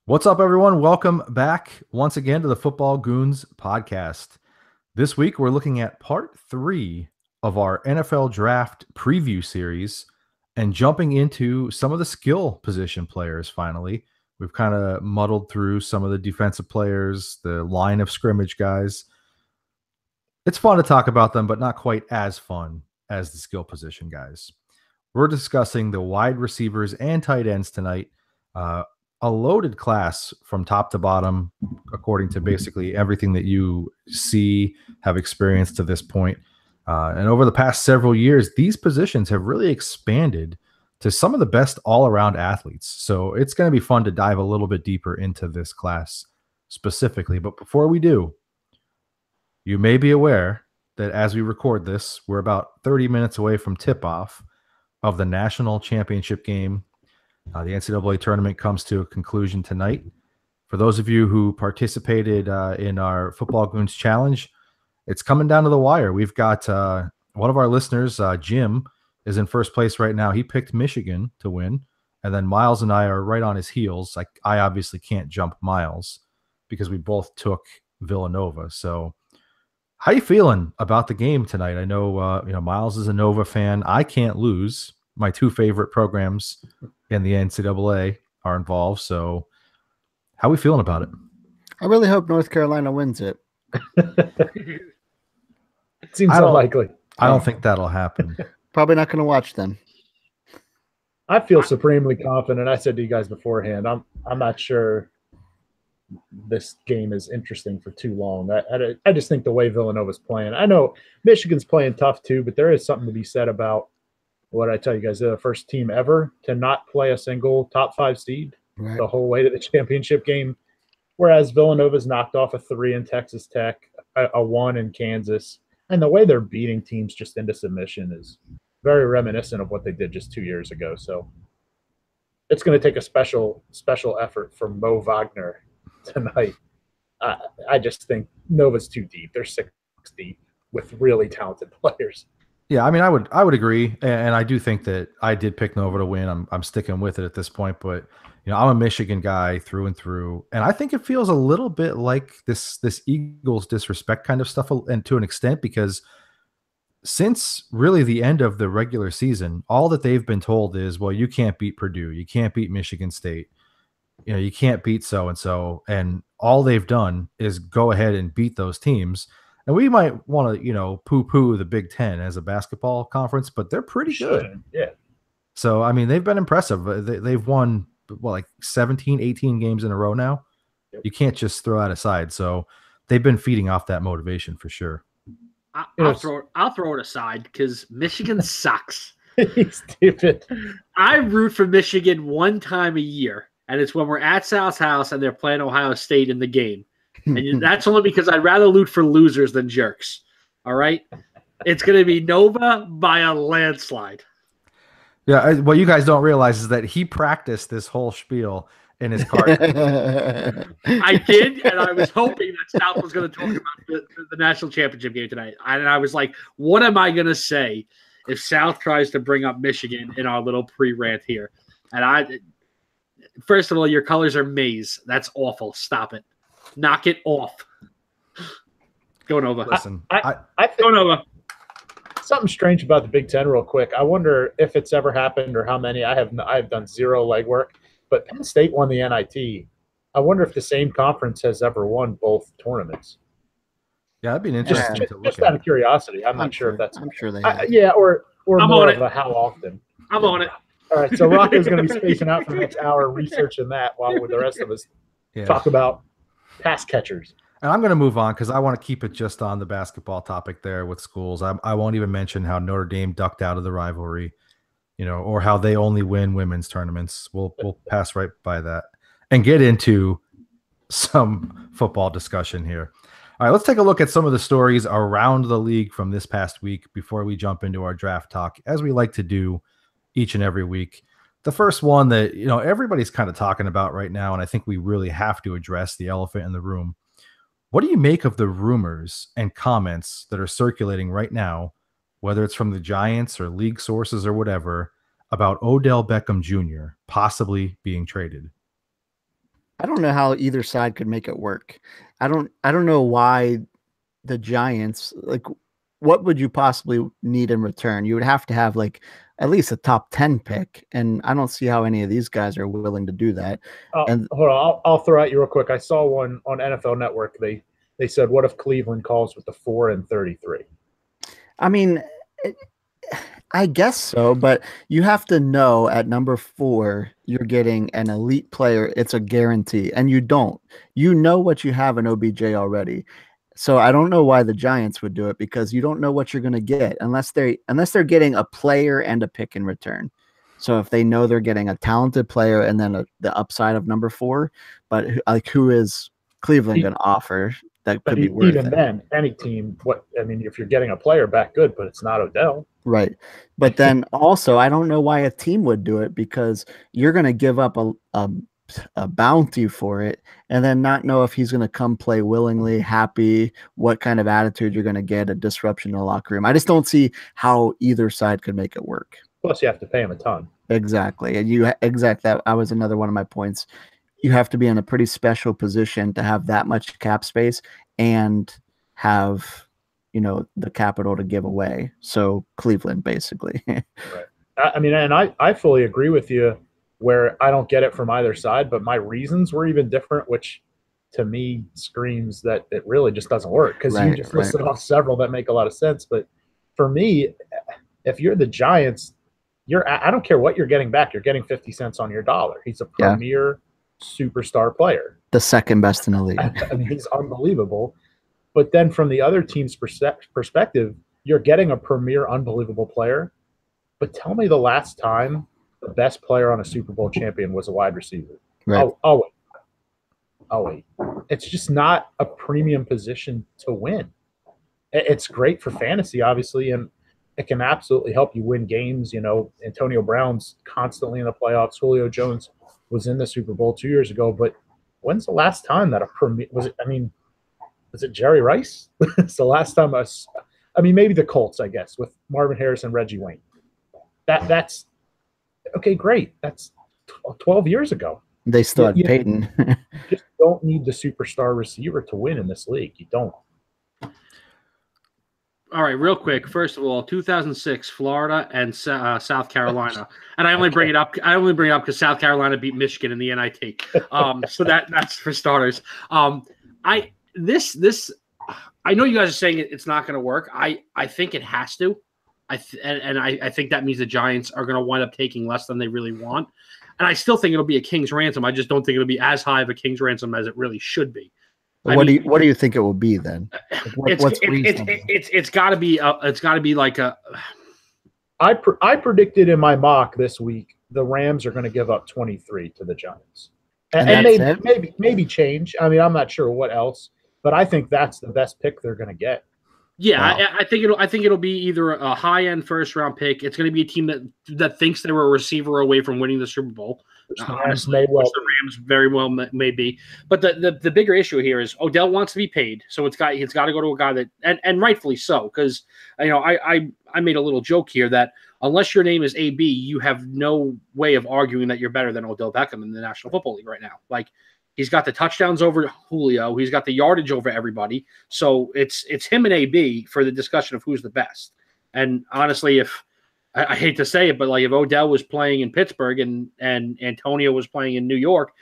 What's up, everyone? Welcome back once again to the Football Goons podcast. This week, we're looking at part 3 of our NFL draft preview series and jumping into some of the skill position players finally. We've kind of muddled through some of the defensive players, the line of scrimmage guys. It's fun to talk about them, but not quite as fun as the skill position guys. We're discussing the wide receivers and tight ends tonight. A loaded class from top to bottom, according to basically everything that you see, have experienced to this point. And over the past several years, these positions have really expanded to some of the best all-around athletes. So it's going to be fun to dive a little bit deeper into this class specifically. But before we do, you may be aware that as we record this, we're about 30 minutes away from tip-off of the national championship game. The NCAA tournament comes to a conclusion tonight. For those of you who participated in our Football Goons Challenge, it's coming down to the wire. We've got one of our listeners, Jim, is in first place right now. He picked Michigan to win, and then Miles and I are right on his heels. I obviously can't jump Miles because we both took Villanova. So how you feeling about the game tonight? I know Miles is a Nova fan. I can't lose. My two favorite programs in the NCAA are involved. So how are we feeling about it? I really hope North Carolina wins it. It seems unlikely. I don't think that'll happen. Probably not going to watch them. I feel supremely confident. I said to you guys beforehand, I'm not sure this game is interesting for too long. I just think the way Villanova's playing. I know Michigan's playing tough too, but there is something to be said about what I tell you guys, they're the first team ever to not play a single top 5 seed the whole way to the championship game. Whereas Villanova's knocked off a 3 in Texas Tech, a 1 in Kansas. And the way they're beating teams just into submission is very reminiscent of what they did just 2 years ago. So it's going to take a special effort from Mo Wagner tonight. I just think Nova's too deep. They're 6 deep with really talented players. Yeah, I mean, I would agree, and I do think that I did pick Nova to win. I'm sticking with it at this point, but I'm a Michigan guy through and through, and I think it feels a little bit like this Eagles disrespect kind of stuff, and to an extent, because since really the end of the regular season, all that they've been told is, well, you can't beat Purdue, you can't beat Michigan State, you can't beat so and so, and all they've done is go ahead and beat those teams. And we might want to, poo-poo the Big Ten as a basketball conference, but they're pretty good. Yeah. So, I mean, they've been impressive. They've won, 17, 18 games in a row now. Yep. You can't just throw that aside. So they've been feeding off that motivation for sure. I'll throw it aside because Michigan sucks. He's stupid. I root for Michigan one time a year, and it's when we're at Sal's house and they're playing Ohio State in the game. And that's only because I'd rather root for losers than jerks. All right? It's going to be Nova by a landslide. Yeah, what you guys don't realize is that he practiced this whole spiel in his car. I did, and I was hoping that South was going to talk about the national championship game tonight. And I was like, what am I going to say if South tries to bring up Michigan in our little pre-rant here? And first of all, your colors are maize. That's awful. Stop it. Knock it off. Go Nova. Listen, I think go Nova. Something strange about the Big Ten real quick. I wonder if it's ever happened or how many. I have done zero legwork, but Penn State won the NIT. I wonder if the same conference has ever won both tournaments. Yeah, that'd be an interesting to look just at. Out of curiosity. I'm sure if that's. I'm sure they have. Yeah, or I'm more on of a how often. I'm on it. All right, so Rocco's going to be spacing out for the next hour researching that while the rest of us talk about pass catchers. And I'm going to move on because I want to keep it just on the basketball topic there with schools. I won't even mention how Notre Dame ducked out of the rivalry, or how they only win women's tournaments. We'll pass right by that and get into some football discussion here. All right, let's take a look at some of the stories around the league from this past week before we jump into our draft talk, as we like to do each and every week. The first one that, everybody's kind of talking about right now, and I think we really have to address the elephant in the room. What do you make of the rumors and comments that are circulating right now, whether it's from the Giants or league sources or whatever, about Odell Beckham Jr. possibly being traded? I don't know how either side could make it work. I don't know why the Giants, like, what would you possibly need in return? You would have to have like at least a top 10 pick, and I don't see how any of these guys are willing to do that. And hold on, I'll throw at you real quick. I saw one on NFL Network. They said, what if Cleveland calls with the 4 and 33? I mean, I guess so, but you have to know at number 4 you're getting an elite player. It's a guarantee, and you don't. You know what you have in OBJ already. So I don't know why the Giants would do it, because you don't know what you're going to get unless they're getting a player and a pick in return. So if they know they're getting a talented player and then the upside of number 4, but like, who is Cleveland going to offer that could be worth even it? Then any team, if you're getting a player back, good, but it's not Odell. Right. But then also, I don't know why a team would do it, because you're going to give up a bounty for it and then not know if he's going to come play willingly, happy, what kind of attitude you're going to get, a disruption in the locker room. I just don't see how either side could make it work. Plus, you have to pay him a ton. Exactly. And that was another one of my points. You have to be in a pretty special position to have that much cap space and have, the capital to give away. So Cleveland, basically. Right. I mean, and I fully agree with you, where I don't get it from either side, but my reasons were even different, which to me screams that it really just doesn't work, because you just listed off several that make a lot of sense. But for me, if you're the Giants, I don't care what you're getting back. You're getting 50 cents on your dollar. He's a premier superstar player. The second best in the league. I mean, he's unbelievable. But then from the other team's perspective, you're getting a premier, unbelievable player. But tell me the last time the best player on a Super Bowl champion was a wide receiver. Right. Oh, wait. It's just not a premium position to win. It's great for fantasy, obviously, and it can absolutely help you win games. Antonio Brown's constantly in the playoffs. Julio Jones was in the Super Bowl 2 years ago. But when's the last time that a premier was it Jerry Rice? It's the last time maybe the Colts, I guess, with Marvin Harrison and Reggie Wayne. That's okay, great. That's 12 years ago. They still had Peyton. You just don't need the superstar receiver to win in this league. You don't. All right, real quick. First of all, 2006, Florida and South Carolina, and I only bring it up because South Carolina beat Michigan in the NIT. So that's for starters. I know you guys are saying it's not going to work. I think it has to. I think that means the Giants are going to wind up taking less than they really want. And I still think it'll be a king's ransom. I just don't think it'll be as high of a king's ransom as it really should be. What do you think it will be then? It's got to be like a. I predicted in my mock this week the Rams are going to give up 23 to the Giants, and maybe change. I mean, I'm not sure what else, but I think that's the best pick they're going to get. Yeah, wow. I think it'll be either a high end first round pick. It's going to be a team that thinks they were a receiver away from winning the Super Bowl. Honestly, the Rams very well may be. But the bigger issue here is Odell wants to be paid, so he's got to go to a guy that and rightfully so, because I made a little joke here that unless your name is AB, you have no way of arguing that you're better than Odell Beckham in the National Football League right now. Like, he's got the touchdowns over Julio. He's got the yardage over everybody. So it's him and AB for the discussion of who's the best. And honestly, if I hate to say it, but like if Odell was playing in Pittsburgh and Antonio was playing in New York,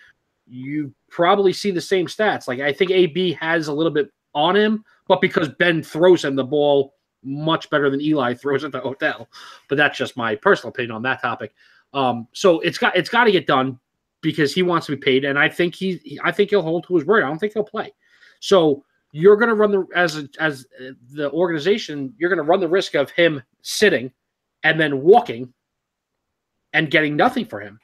you probably see the same stats. Like, I think AB has a little bit on him, but because Ben throws him the ball much better than Eli throws it to Odell. But that's just my personal opinion on that topic. So it's got to get done, because he wants to be paid, and I think he'll hold to his word. I don't think he'll play. So you're going to run as the organization, you're going to run the risk of him sitting and then walking and getting nothing for him.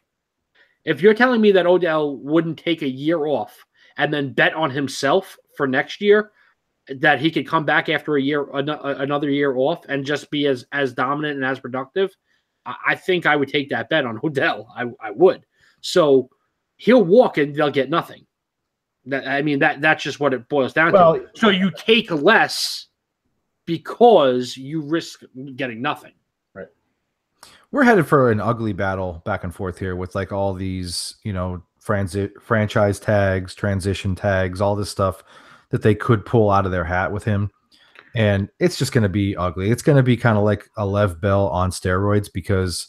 If you're telling me that Odell wouldn't take a year off and then bet on himself for next year, that he could come back after another year off and just be as dominant and as productive, I think I would take that bet on Odell. I would. So he'll walk and they'll get nothing. That's just what it boils down to. So you take less because you risk getting nothing. We're headed for an ugly battle back and forth here with like all these, franchise tags, transition tags, all this stuff that they could pull out of their hat with him. And it's just going to be ugly. It's going to be kind of like a Lev Bell on steroids, because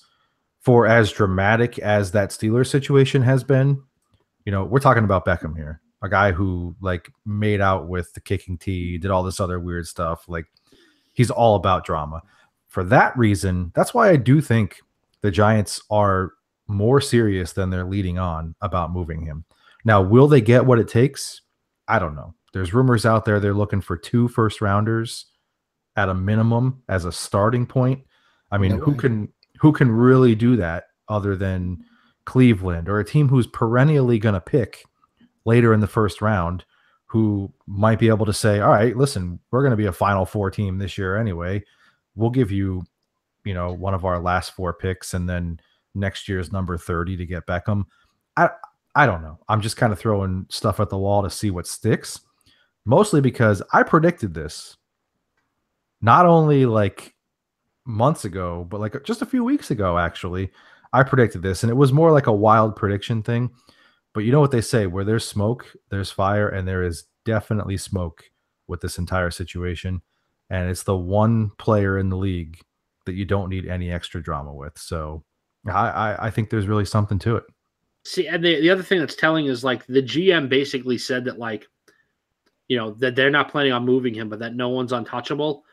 for as dramatic as that Steelers situation has been, we're talking about Beckham here, a guy who like made out with the kicking tee, did all this other weird stuff. Like, he's all about drama. For that reason, that's why I do think the Giants are more serious than they're leading on about moving him. Now, will they get what it takes? I don't know. There's rumors out there they're looking for 2 first-rounders at a minimum as a starting point. I mean, who can really do that other than Cleveland, or a team who's perennially going to pick later in the first round, who might be able to say, all right, listen, we're going to be a Final Four team this year anyway. We'll give you, one of our last 4 picks, and then next year's number 30 to get Beckham. I don't know. I'm just kind of throwing stuff at the wall to see what sticks, mostly because I predicted this not only like months ago, but like just a few weeks ago, actually. I predicted this, and it was more like a wild prediction thing. But you know what they say, where there's smoke, there's fire, and there is definitely smoke with this entire situation. And it's the one player in the league that you don't need any extra drama with. So I think there's really something to it. See, and the other thing that's telling is like the GM basically said that like, that they're not planning on moving him, but that no one's untouchable.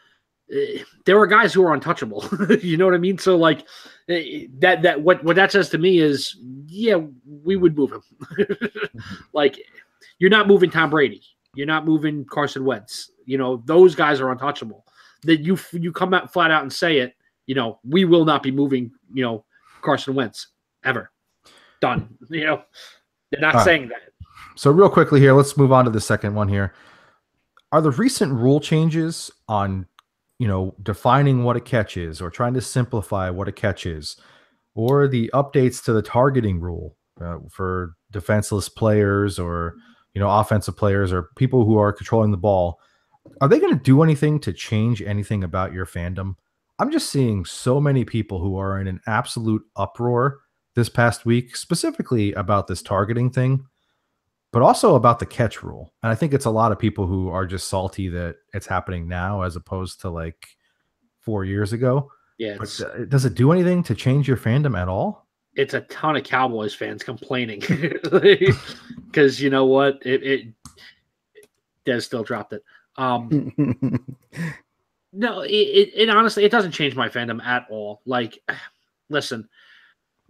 There were guys who were untouchable. You know what I mean? So like that what that says to me is, yeah, we would move him. Like, you're not moving Tom Brady. You're not moving Carson Wentz. Those guys are untouchable. That you come out flat out and say it, we will not be moving, Carson Wentz ever. Done. They're not saying that. So real quickly here, let's move on to the second one here. Are the recent rule changes on, defining what a catch is, or trying to simplify what a catch is, or the updates to the targeting rule for defenseless players, or, offensive players, or people who are controlling the ball, are they going to do anything to change anything about your fandom? I'm just seeing so many people who are in an absolute uproar this past week, specifically about this targeting thing, but also about the catch rule. And I think it's a lot of people who are just salty that it's happening now as opposed to like 4 years ago. Yeah. But does it do anything to change your fandom at all? It's a ton of Cowboys fans complaining because you know what? It Des still dropped it. No, it honestly, it doesn't change my fandom at all. Like, listen,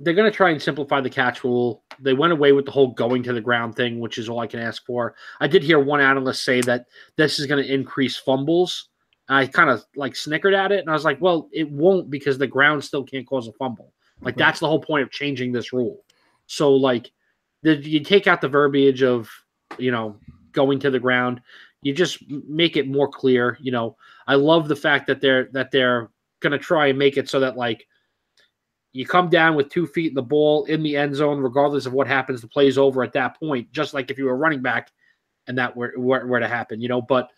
they're going to try and simplify the catch rule. They went away with the whole going to the ground thing, which is all I can ask for. I did hear one analyst say that this is going to increase fumbles. I kind of like snickered at it, and I was like, well, it won't, because the ground still can't cause a fumble. Like, that's the whole point of changing this rule. So, like, you take out the verbiage of, going to the ground. You just make it more clear. I love the fact that they're going to try and make it so that, like, you come down with 2 feet in the ball in the end zone, regardless of what happens. The play's over at that point, just like if you were running back and that were to happen, But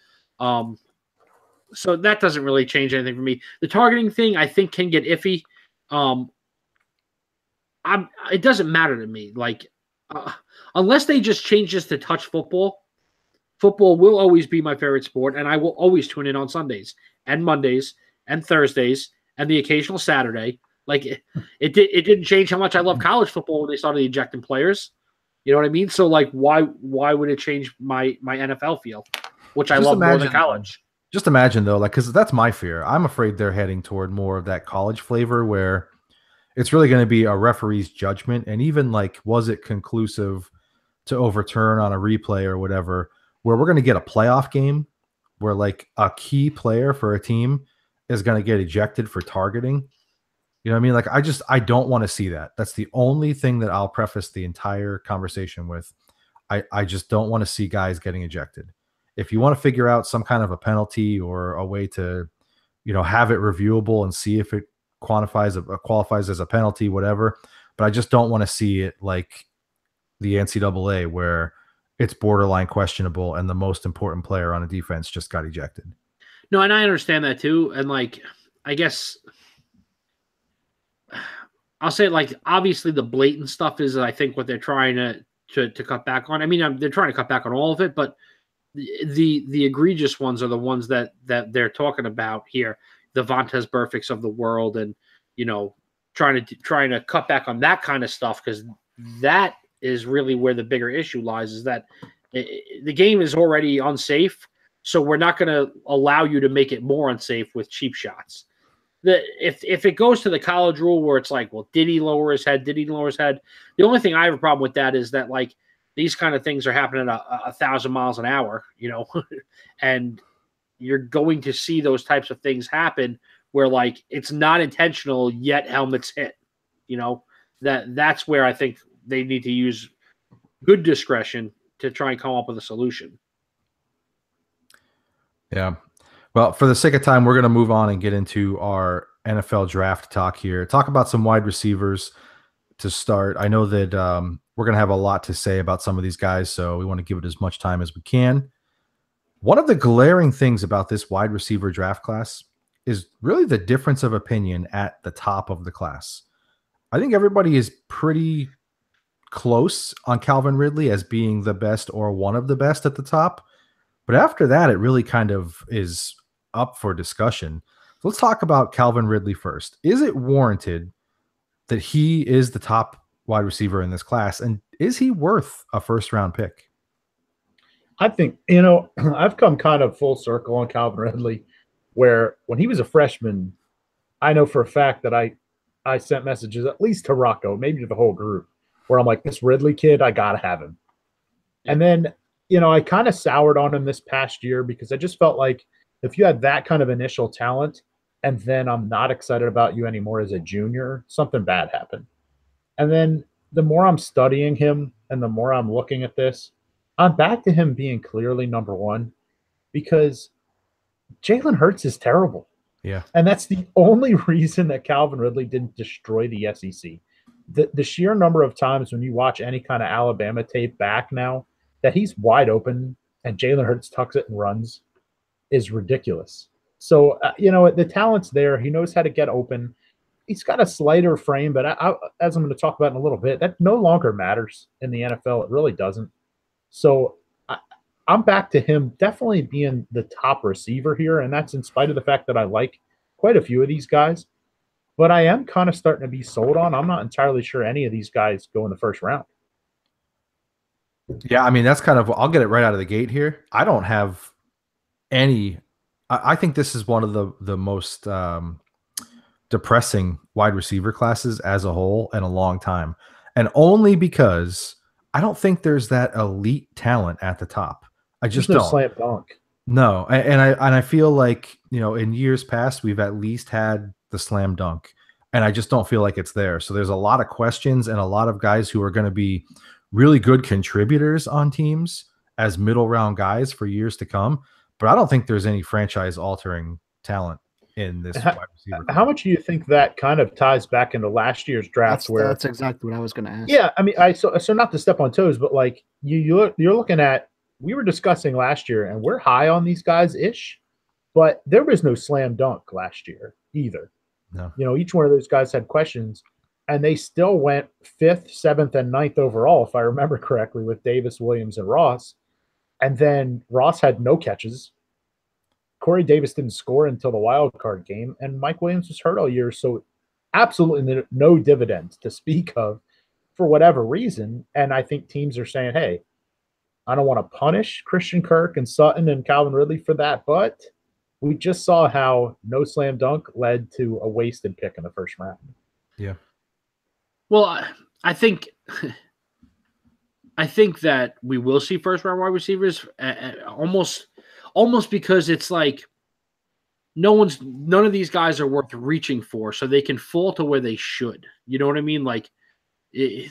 so that doesn't really change anything for me. The targeting thing, I think, can get iffy. It doesn't matter to me. Like, unless they just change this to touch football. Football will always be my favorite sport, and I will always tune in on Sundays and Mondays and Thursdays and the occasional Saturday. Like, it didn't change how much I love college football when they started ejecting players. You know what I mean? So, like, why would it change my NFL feel, which I love more than college? Just imagine, though, like, because that's my fear. I'm afraid they're heading toward more of that college flavor where it's really going to be a referee's judgment. And even, like, was it conclusive to overturn on a replay or whatever, where we're going to get a playoff game where, like, a key player for a team is going to get ejected for targeting. You know what I mean? Like, I don't want to see that. That's the only thing that I'll preface the entire conversation with. I just don't want to see guys getting ejected. If you want to figure out some kind of a penalty or a way to, have it reviewable and see if it qualifies as a penalty, whatever. But I just don't want to see it like the NCAA where it's borderline questionable and the most important player on a defense just got ejected. No, and I understand that too. And, like, I guess I'll say, like, obviously the blatant stuff is, I think, what they're trying to to cut back on. I mean, they're trying to cut back on all of it, but the egregious ones are the ones that they're talking about here, the Vontaze Burficts of the world, and trying to cut back on that kind of stuff, because that is really where the bigger issue lies. Is that the game is already unsafe, so we're not going to allow you to make it more unsafe with cheap shots. If it goes to the college rule where it's like, well, did he lower his head? Did he lower his head? The only thing I have a problem with that is that, like, these kind of things are happening at 1,000 miles an hour, and you're going to see those types of things happen where, like, it's not intentional yet helmets hit. That's where I think they need to use good discretion to try and come up with a solution. Yeah. Well, for the sake of time, we're going to move on and get into our NFL draft talk here. Talk about some wide receivers to start. I know that we're going to have a lot to say about some of these guys, so we want to give it as much time as we can. One of the glaring things about this wide receiver draft class is really the difference of opinion at the top of the class. I think everybody is pretty close on Calvin Ridley as being the best or one of the best at the top. But after that, it really kind of is up for discussion. So let's talk about Calvin Ridley first. Is it warranted that he is the top wide receiver in this class? And is he worth a first-round pick? I think, I've come kind of full circle on Calvin Ridley, where when he was a freshman, I know for a fact that I sent messages at least to Rocco, maybe to the whole group, where I'm like, this Ridley kid, I got to have him. And then, I kind of soured on him this past year because I just felt like if you had that kind of initial talent and then I'm not excited about you anymore as a junior, something bad happened. And then the more I'm studying him and the more I'm looking at this, I'm back to him being clearly number one because Jalen Hurts is terrible. Yeah. And that's the only reason that Calvin Ridley didn't destroy the SEC. The sheer number of times when you watch any kind of Alabama tape back now that he's wide open and Jalen Hurts tucks it and runs is ridiculous. So, the talent's there. He knows how to get open. He's got a slighter frame, but as I'm going to talk about in a little bit, that no longer matters in the NFL. It really doesn't. So I'm back to him definitely being the top receiver here, and that's in spite of the fact that I like quite a few of these guys. But I am kind of starting to be sold on. I'm not entirely sure any of these guys go in the first round. Yeah, I mean, that's kind of – I'll get it right out of the gate here. I don't have any – I think this is one of the most depressing wide receiver classes as a whole in a long time. And only because I don't think there's that elite talent at the top. I just don't. Slam dunk. No, and I feel like, in years past, we've at least had the slam dunk, and I just don't feel like it's there. So there's a lot of questions and a lot of guys who are going to be really good contributors on teams as middle round guys for years to come. But I don't think there's any franchise altering talent in this wide receiver. How much do you think that kind of ties back into last year's draft? That's exactly what I was going to ask. Yeah, I mean, so not to step on toes, but like you're looking at, we were discussing last year, and we're high on these guys ish, but there was no slam dunk last year either. No. Each one of those guys had questions, and they still went 5th, 7th, and 9th overall, if I remember correctly, with Davis, Williams, and Ross. And then Ross had no catches. Corey Davis didn't score until the wild card game, and Mike Williams was hurt all year, so absolutely no dividends to speak of for whatever reason. And I think teams are saying, hey, I don't want to punish Christian Kirk and Sutton and Calvin Ridley for that, but we just saw how no slam dunk led to a wasted pick in the first round. Yeah. Well, I think that we will see first round wide receivers almost because it's like none of these guys are worth reaching for, so they can fall to where they should. You know what I mean? Like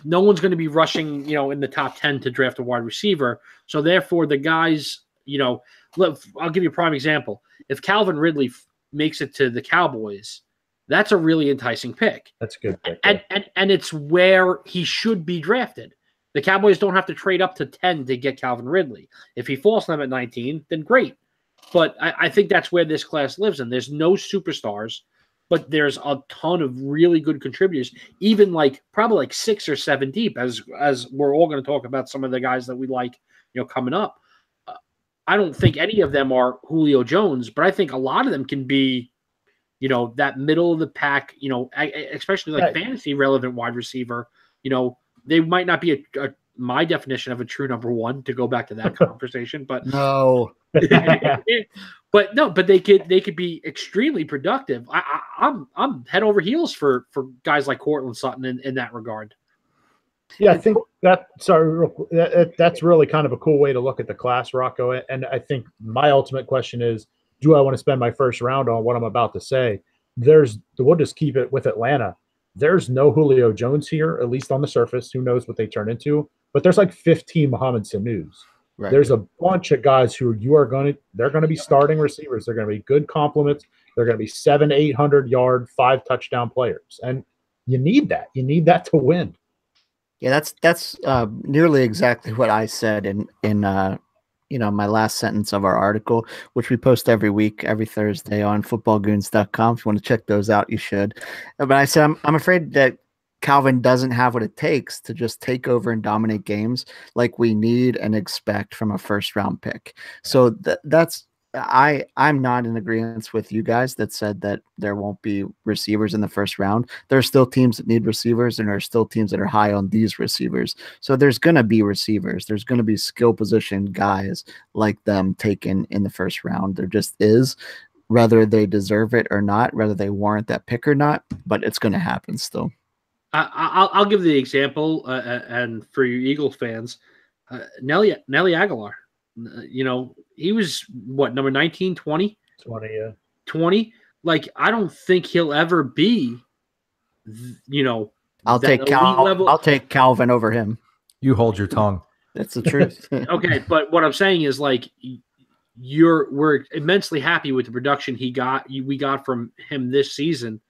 no one's going to be rushing, in the top 10 to draft a wide receiver. So therefore the guys, I'll give you a prime example. If Calvin Ridley makes it to the Cowboys, that's a really enticing pick. That's a good pick. And it's where he should be drafted. The Cowboys don't have to trade up to 10 to get Calvin Ridley. If he falls to them at 19, then great. But I think that's where this class lives in. There's no superstars, but there's a ton of really good contributors, even probably 6 or 7 deep, as we're all going to talk about some of the guys that we like, coming up. I don't think any of them are Julio Jones, but I think a lot of them can be, that middle of the pack, especially fantasy relevant wide receiver. They might not be my definition of a true number one, to go back to that conversation, but no, but they could be extremely productive. I'm head over heels for guys like Courtland Sutton in that regard. Yeah, I think that's really kind of a cool way to look at the class, Rocco. And I think my ultimate question is, do I want to spend my first round on what I'm about to say? We'll just keep it with Atlanta. There's no Julio Jones here, at least on the surface. Who knows what they turn into? But there's 15 Mohamed Sanus. Right. There's a bunch of guys who they're going to be starting receivers. They're going to be good compliments. They're going to be 700-800 yard, 5 touchdown players. And you need that. You need that to win. Yeah, that's nearly exactly what I said in my last sentence of our article, which we post every week, every Thursday on footballgoons.com. If you want to check those out, you should. But I said I'm afraid that Calvin doesn't have what it takes to just take over and dominate games like we need and expect from a first round pick. So I'm not in agreement with you guys that said that there won't be receivers in the first round. There are still teams that need receivers, and there are still teams that are high on these receivers. So there's going to be receivers. There's going to be skill position guys like them taken in the first round. There just is, whether they deserve it or not, whether they warrant that pick or not, but it's going to happen still. I'll give the example, and for you Eagles fans, Nelly Aguilar. He was number 19, 20? 20, yeah. 20. I don't think he'll ever be, I'll take Calvin over him. You hold your tongue. That's the truth. Okay, but what I'm saying is we're immensely happy with the production we got from him this season,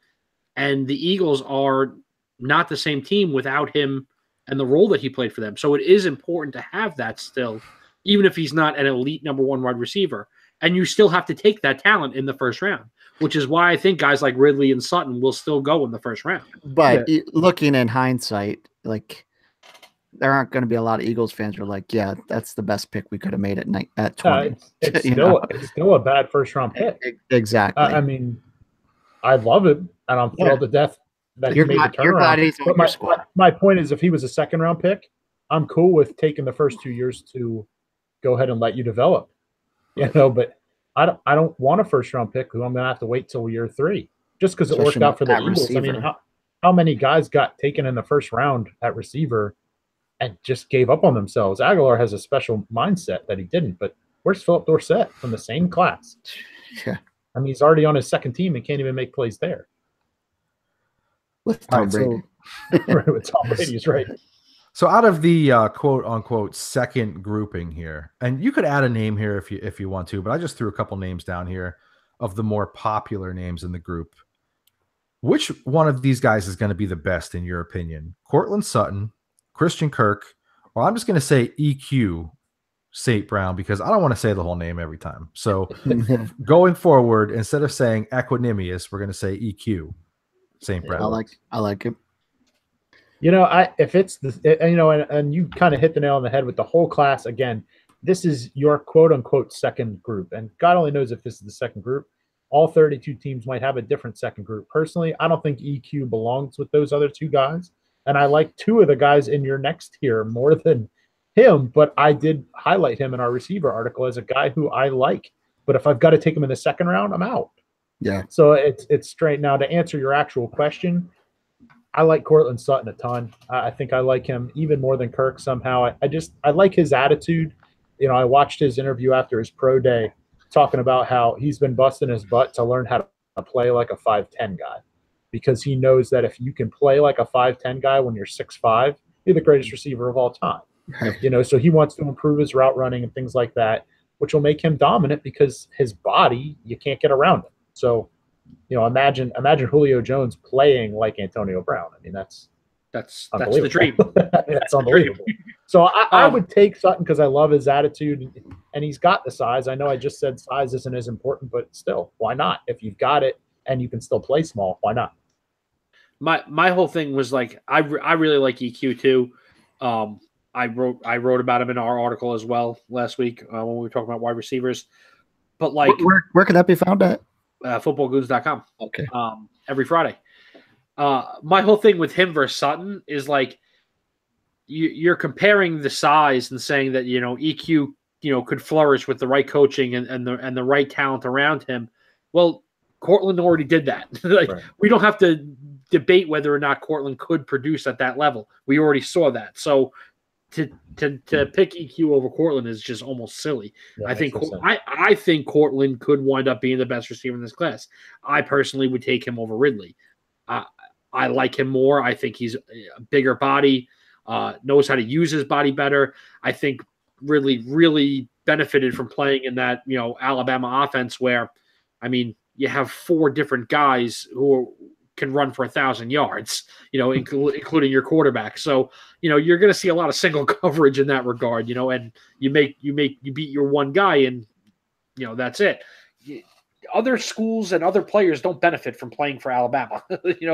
and the Eagles are not the same team without him and the role that he played for them. So it is important to have that still, even if he's not an elite number one wide receiver. And you still have to take that talent in the first round, which is why I think guys like Ridley and Sutton will still go in the first round. But looking in hindsight, there aren't going to be a lot of Eagles fans who are like, yeah, that's the best pick we could have made at 20. It's still a bad first round pick. Exactly. I mean, I love it, and I'm thrilled to death that he made the turnaround. My point is, if he was a second round pick, I'm cool with taking the first 2 years to go ahead and let you develop, but I don't want a first round pick who I'm going to have to wait till year 3 just because it worked out for the Eagles. Receiver. I mean, how many guys got taken in the first round at receiver and just gave up on themselves? Aguilar has a special mindset that he didn't, but where's Philip Dorsett from the same class? Yeah. I mean, he's already on his second team and can't even make plays there. With Tom Brady. Right, with Tom Brady's right. So out of the quote unquote second grouping here, and you could add a name here if you want to, but I just threw a couple names down here of the more popular names in the group. Which one of these guys is going to be the best in your opinion? Courtland Sutton, Christian Kirk, or I'm just going to say EQ St. Brown, because I don't want to say the whole name every time. So going forward, instead of saying Equanimous, we're going to say EQ St. Brown. I like it. If it's and you kind of hit the nail on the head with the whole class. Again, this is your quote unquote second group, and God only knows if this is the second group. All 32 teams might have a different second group. Personally, I don't think EQ belongs with those other 2 guys, and I like 2 of the guys in your next tier more than him. But I did highlight him in our receiver article as a guy who I like. But if I've got to take him in the second round, I'm out. Yeah. So it's straight. Now, to answer your actual question, I like Courtland Sutton a ton. I think I like him even more than Kirk somehow. I like his attitude. I watched his interview after his pro day talking about how he's been busting his butt to learn how to play like a 5'10" guy, because he knows that if you can play like a 5'10" guy when you're 6'5", you're the greatest receiver of all time. So he wants to improve his route running and things like that, which will make him dominant because his body, you can't get around him. So, imagine Julio Jones playing like Antonio Brown. I mean, that's the dream. That's unbelievable. So I would take Sutton because I love his attitude, and he's got the size. I know I just said size isn't as important, but still, why not? If you've got it, and you can still play small. Why not? My whole thing was like I really like EQ too. I wrote about him in our article as well last week when we were talking about wide receivers. But like, where can that be found at? Footballgoons.com. Okay. Every Friday. My whole thing with him versus Sutton is like you're comparing the size and saying that EQ could flourish with the right coaching and the right talent around him. Well, Cortland already did that. Like right. We don't have to debate whether or not Cortland could produce at that level. We already saw that. So to pick EQ over Cortland is just almost silly. Yeah, I think Cortland could wind up being the best receiver in this class. I personally would take him over Ridley. I like him more. I think he's a bigger body, knows how to use his body better. I think Ridley really benefited from playing in that Alabama offense where, I mean, you have 4 different guys who can run for 1,000 yards, including your quarterback. So, you're going to see a lot of single coverage in that regard, and you beat your one guy and, that's it. Other schools and other players don't benefit from playing for Alabama,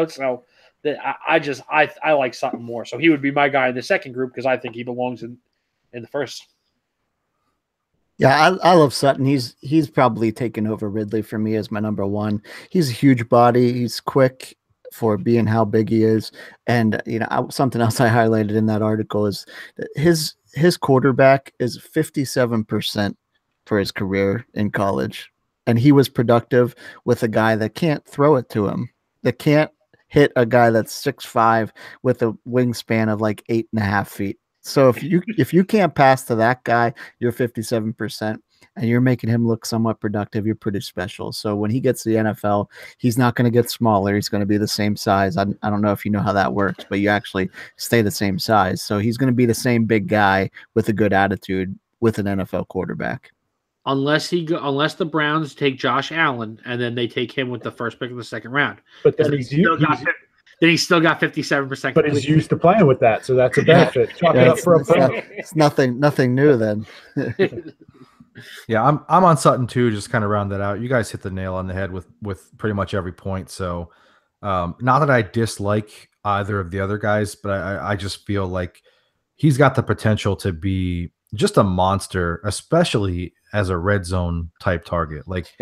so I like Sutton more. So he would be my guy in the second group because I think he belongs in the first. Yeah, I love Sutton. He's probably taken over Ridley for me as my number 1. He's a huge body. He's quick for being how big he is. And, something else I highlighted in that article is that his quarterback is 57% for his career in college. And he was productive with a guy that can't throw it to him, that can't hit a guy that's 6'5" with a wingspan of like 8.5 feet. So if you can't pass to that guy, you're 57%, and you're making him look somewhat productive. You're pretty special. So when he gets to the NFL, he's not going to get smaller. He's going to be the same size. I don't know if you know how that works, but you actually stay the same size. So he's going to be the same big guy with a good attitude with an NFL quarterback. Unless the Browns take Josh Allen and then they take him with the first pick of the second round. But then he's still got 57%. But he's used to playing with that, so that's a benefit. It's nothing new then. Yeah, I'm on Sutton too. Just kind of round that out. You guys hit the nail on the head with pretty much every point. So, not that I dislike either of the other guys, but I just feel like he's got the potential to be just a monster, especially as a red zone type target. Like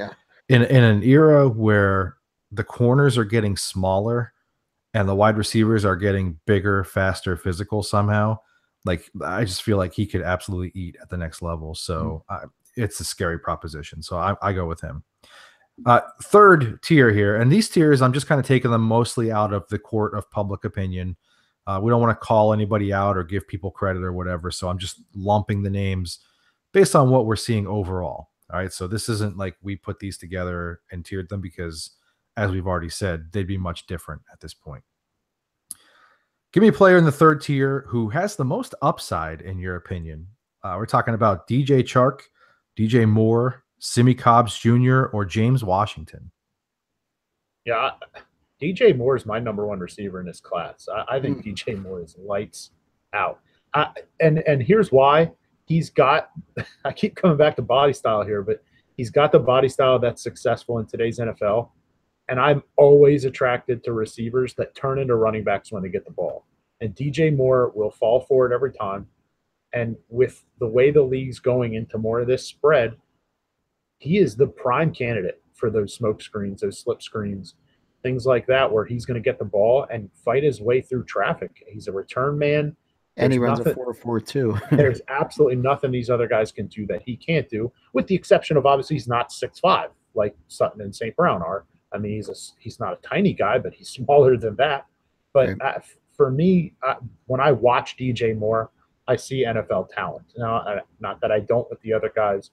in an era where the corners are getting smaller and the wide receivers are getting bigger, faster, physical somehow. Like I just feel like he could absolutely eat at the next level. So it's a scary proposition. So I go with him. Third tier here, and these tiers I'm just kind of taking them mostly out of the court of public opinion. We don't want to call anybody out or give people credit or whatever. So I'm just lumping the names based on what we're seeing overall. All right. So this isn't like we put these together and tiered them because, as we've already said, they'd be much different at this point. Give me a player in the third tier who has the most upside, in your opinion. We're talking about DJ Chark, DJ Moore, Simi Cobbs Jr., or James Washington. Yeah, DJ Moore is my number 1 receiver in this class. I think DJ Moore is lights out. And here's why. He's got – I keep coming back to body style here, but he's got the body style that's successful in today's NFL. And I'm always attracted to receivers that turn into running backs when they get the ball. And DJ Moore will fall for it every time. And with the way the league's going into more of this spread, he is the prime candidate for those smoke screens, those slip screens, things like that, where he's going to get the ball and fight his way through traffic. He's a return man. And he runs a 4.42 too. There's absolutely nothing these other guys can do that he can't do, with the exception of obviously he's not 6'5" like Sutton and St. Brown are. I mean, he's not a tiny guy, but he's smaller than that. But for me, when I watch DJ Moore, I see NFL talent. Now, not that I don't with the other guys,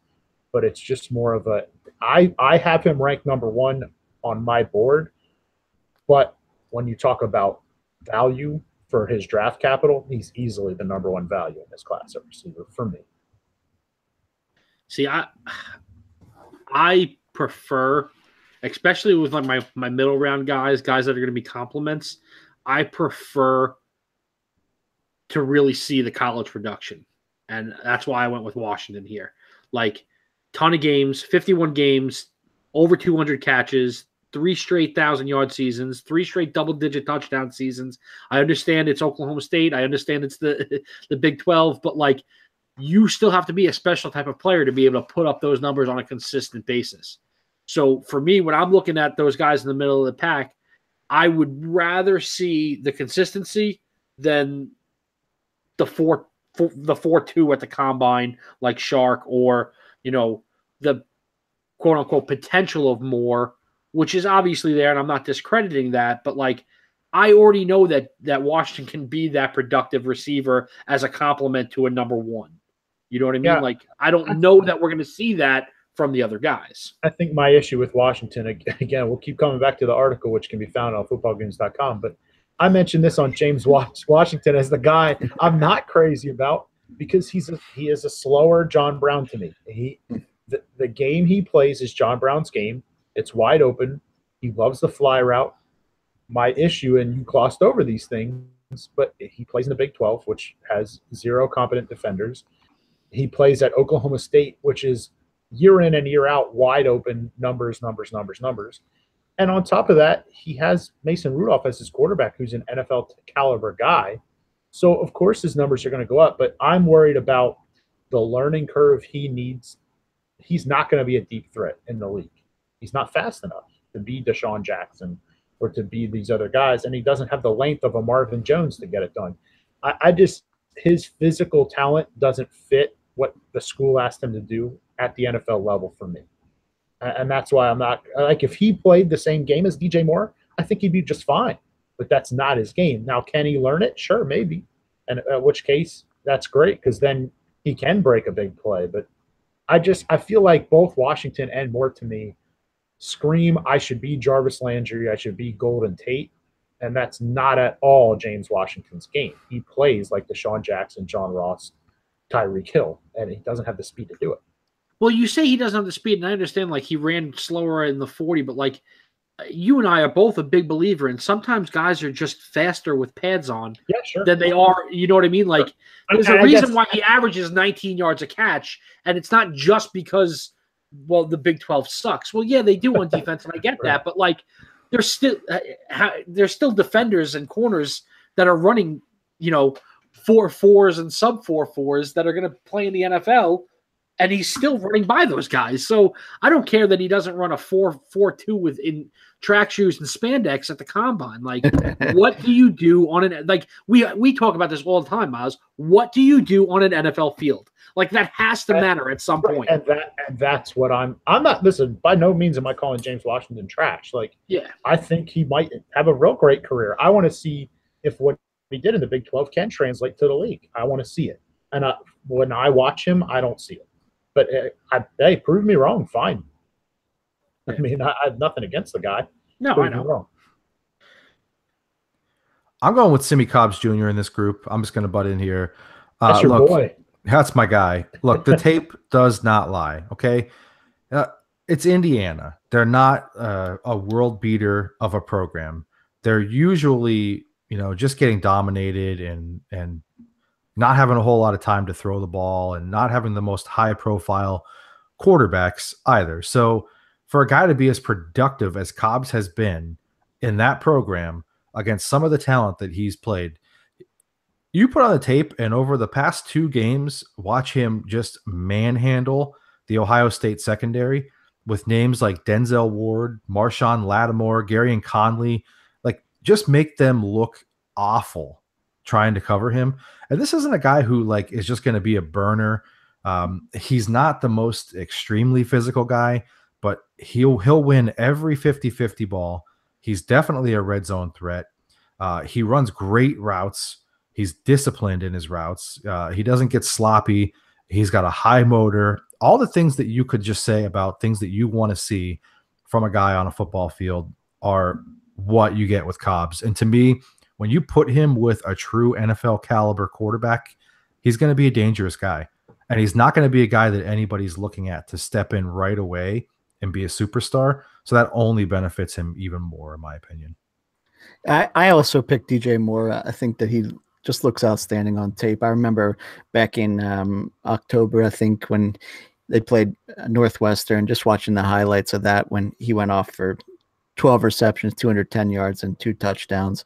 but it's just more of a I have him ranked number 1 on my board. But when you talk about value for his draft capital, he's easily the number 1 value in this class of receiver for me. See, I prefer, especially with like my middle round guys that are going to be compliments, I prefer to really see the college production. And that's why I went with Washington here. Like, ton of games, 51 games, over 200 catches, 3 straight 1,000-yard seasons, 3 straight double-digit touchdown seasons. I understand it's Oklahoma State. I understand it's the Big 12, but like you still have to be a special type of player to be able to put up those numbers on a consistent basis. So for me, when I'm looking at those guys in the middle of the pack, I would rather see the consistency than the 4.2 at the combine like Shark, or the quote unquote potential of more, which is obviously there, and I'm not discrediting that, but like I already know that Washington can be that productive receiver as a complement to a number one. You know what I mean? Yeah. Like I don't know that we're going to see that from the other guys. I think my issue with Washington, again, we'll keep coming back to the article, which can be found on footballgoons.com, but I mentioned this on James Washington as the guy I'm not crazy about, because he is a slower John Brown to me. The game he plays is John Brown's game. It's wide open. He loves the fly route. My issue, and you glossed over these things, but he plays in the Big 12, which has 0 competent defenders. He plays at Oklahoma State, which is year in and year out, wide open numbers. And on top of that, he has Mason Rudolph as his quarterback, who's an NFL caliber guy. So, of course, his numbers are going to go up. But I'm worried about the learning curve he needs. He's not going to be a deep threat in the league. He's not fast enough to be Deshaun Jackson or to be these other guys. And he doesn't have the length of a Marvin Jones to get it done. His physical talent doesn't fit what the school asked him to do at the NFL level for me. And that's why I'm not – like if he played the same game as DJ Moore, I think he'd be just fine. But that's not his game. Now, can he learn it? Sure, maybe. And in which case, that's great, because then he can break a big play. But I feel like both Washington and Moore to me scream I should be Jarvis Landry, I should be Golden Tate. And that's not at all James Washington's game. He plays like Deshaun Jackson, John Ross, Tyreek Hill, and he doesn't have the speed to do it. Well, you say he doesn't have the speed, and I understand like he ran slower in the 40, but like you and I are both a big believer, and sometimes guys are just faster with pads on than they are. You know what I mean? Like there's a reason why he averages 19 yards a catch, and it's not just because, well, the Big 12 sucks. Well, yeah, they do on defense, and I get that, but like there's still defenders and corners that are running, 4.4s and sub 4.4s that are going to play in the NFL. And he's still running by those guys. So I don't care that he doesn't run a 4.42 within track shoes and spandex at the combine. Like, what do you do on an – like, we talk about this all the time, Miles. What do you do on an NFL field? Like, that has to matter at some point. And that's what I'm not – listen, by no means am I calling James Washington trash. Like, yeah, I think he might have a real great career. I want to see if what he did in the Big 12 can translate to the league. I want to see it. And when I watch him, I don't see it. But hey, prove me wrong. Fine. I mean, I have nothing against the guy. No, prove I know. me wrong. I'm going with Simi Cobbs Jr. in this group. I'm just going to butt in here. That's your boy. That's my guy. Look, the tape does not lie. Okay, it's Indiana. They're not a world beater of a program. They're usually, just getting dominated and not having a whole lot of time to throw the ball and not having the most high-profile quarterbacks either. So for a guy to be as productive as Cobbs has been in that program against some of the talent that he's played, you put on the tape and over the past 2 games, watch him just manhandle the Ohio State secondary with names like Denzel Ward, Marshawn Lattimore, Garyon Conley, like just make them look awful trying to cover him. And this isn't a guy who like is just going to be a burner. He's not the most extremely physical guy, but he'll win every 50-50 ball. He's definitely a red zone threat. He runs great routes. He's disciplined in his routes. He doesn't get sloppy. He's got a high motor. All the things that you could just say about things that you want to see from a guy on a football field are what you get with Cobbs. And to me, when you put him with a true NFL caliber quarterback, he's going to be a dangerous guy. And he's not going to be a guy that anybody's looking at to step in right away and be a superstar. So that only benefits him even more, in my opinion. I also picked DJ Moore. I think that he just looks outstanding on tape. I remember back in October, I think, when they played Northwestern, just watching the highlights of that when he went off for 12 receptions, 210 yards, and 2 touchdowns.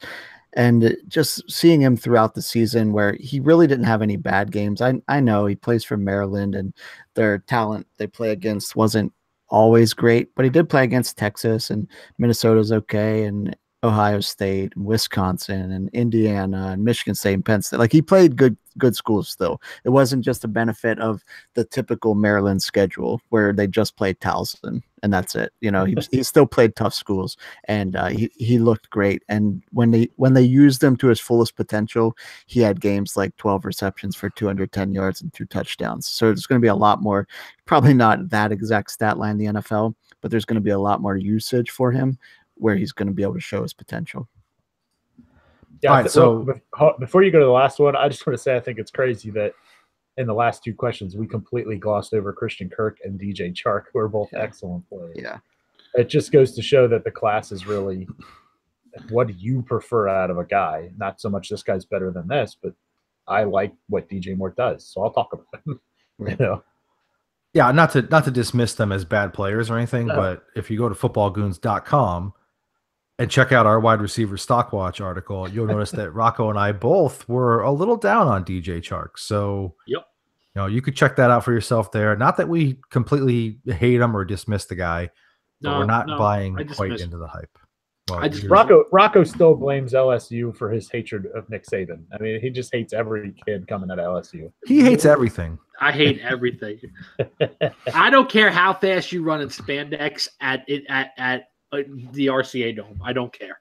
And just seeing him throughout the season where he really didn't have any bad games. I know he plays for Maryland and their talent they play against wasn't always great, but he did play against Texas, and Minnesota's okay, and Ohio State and Wisconsin and Indiana and Michigan State and Penn State. Like, he played good schools still. It wasn't just a benefit of the typical Maryland schedule where they just played Towson and that's it. You know, he still played tough schools, and he looked great. And when they used him to his fullest potential, he had games like 12 receptions for 210 yards and 2 touchdowns. So there's going to be a lot more, probably not that exact stat line in the NFL, but there's going to be a lot more usage for him where he's going to be able to show his potential. Yeah. All right, so before you go to the last one, I just want to say I think it's crazy that in the last 2 questions we completely glossed over Christian Kirk and DJ Chark, who are both excellent players. Yeah. It just goes to show that the class is really, what do you prefer out of a guy? Not so much this guy's better than this, but I like what DJ Moore does, so I'll talk about him. You know. Yeah, not to dismiss them as bad players or anything, but if you go to footballgoons.com and check out our wide receiver stock watch article, you'll notice that Rocco and I both were a little down on DJ Chark. So, Yep. You know, you could check that out for yourself there. Not that we completely hate him or dismiss the guy, but we're not buying quite into the hype. Well, Rocco still blames LSU for his hatred of Nick Saban. I mean, he just hates every kid coming out of LSU. He hates everything. I hate everything. I don't care how fast you run in spandex at the RCA Dome. I don't care.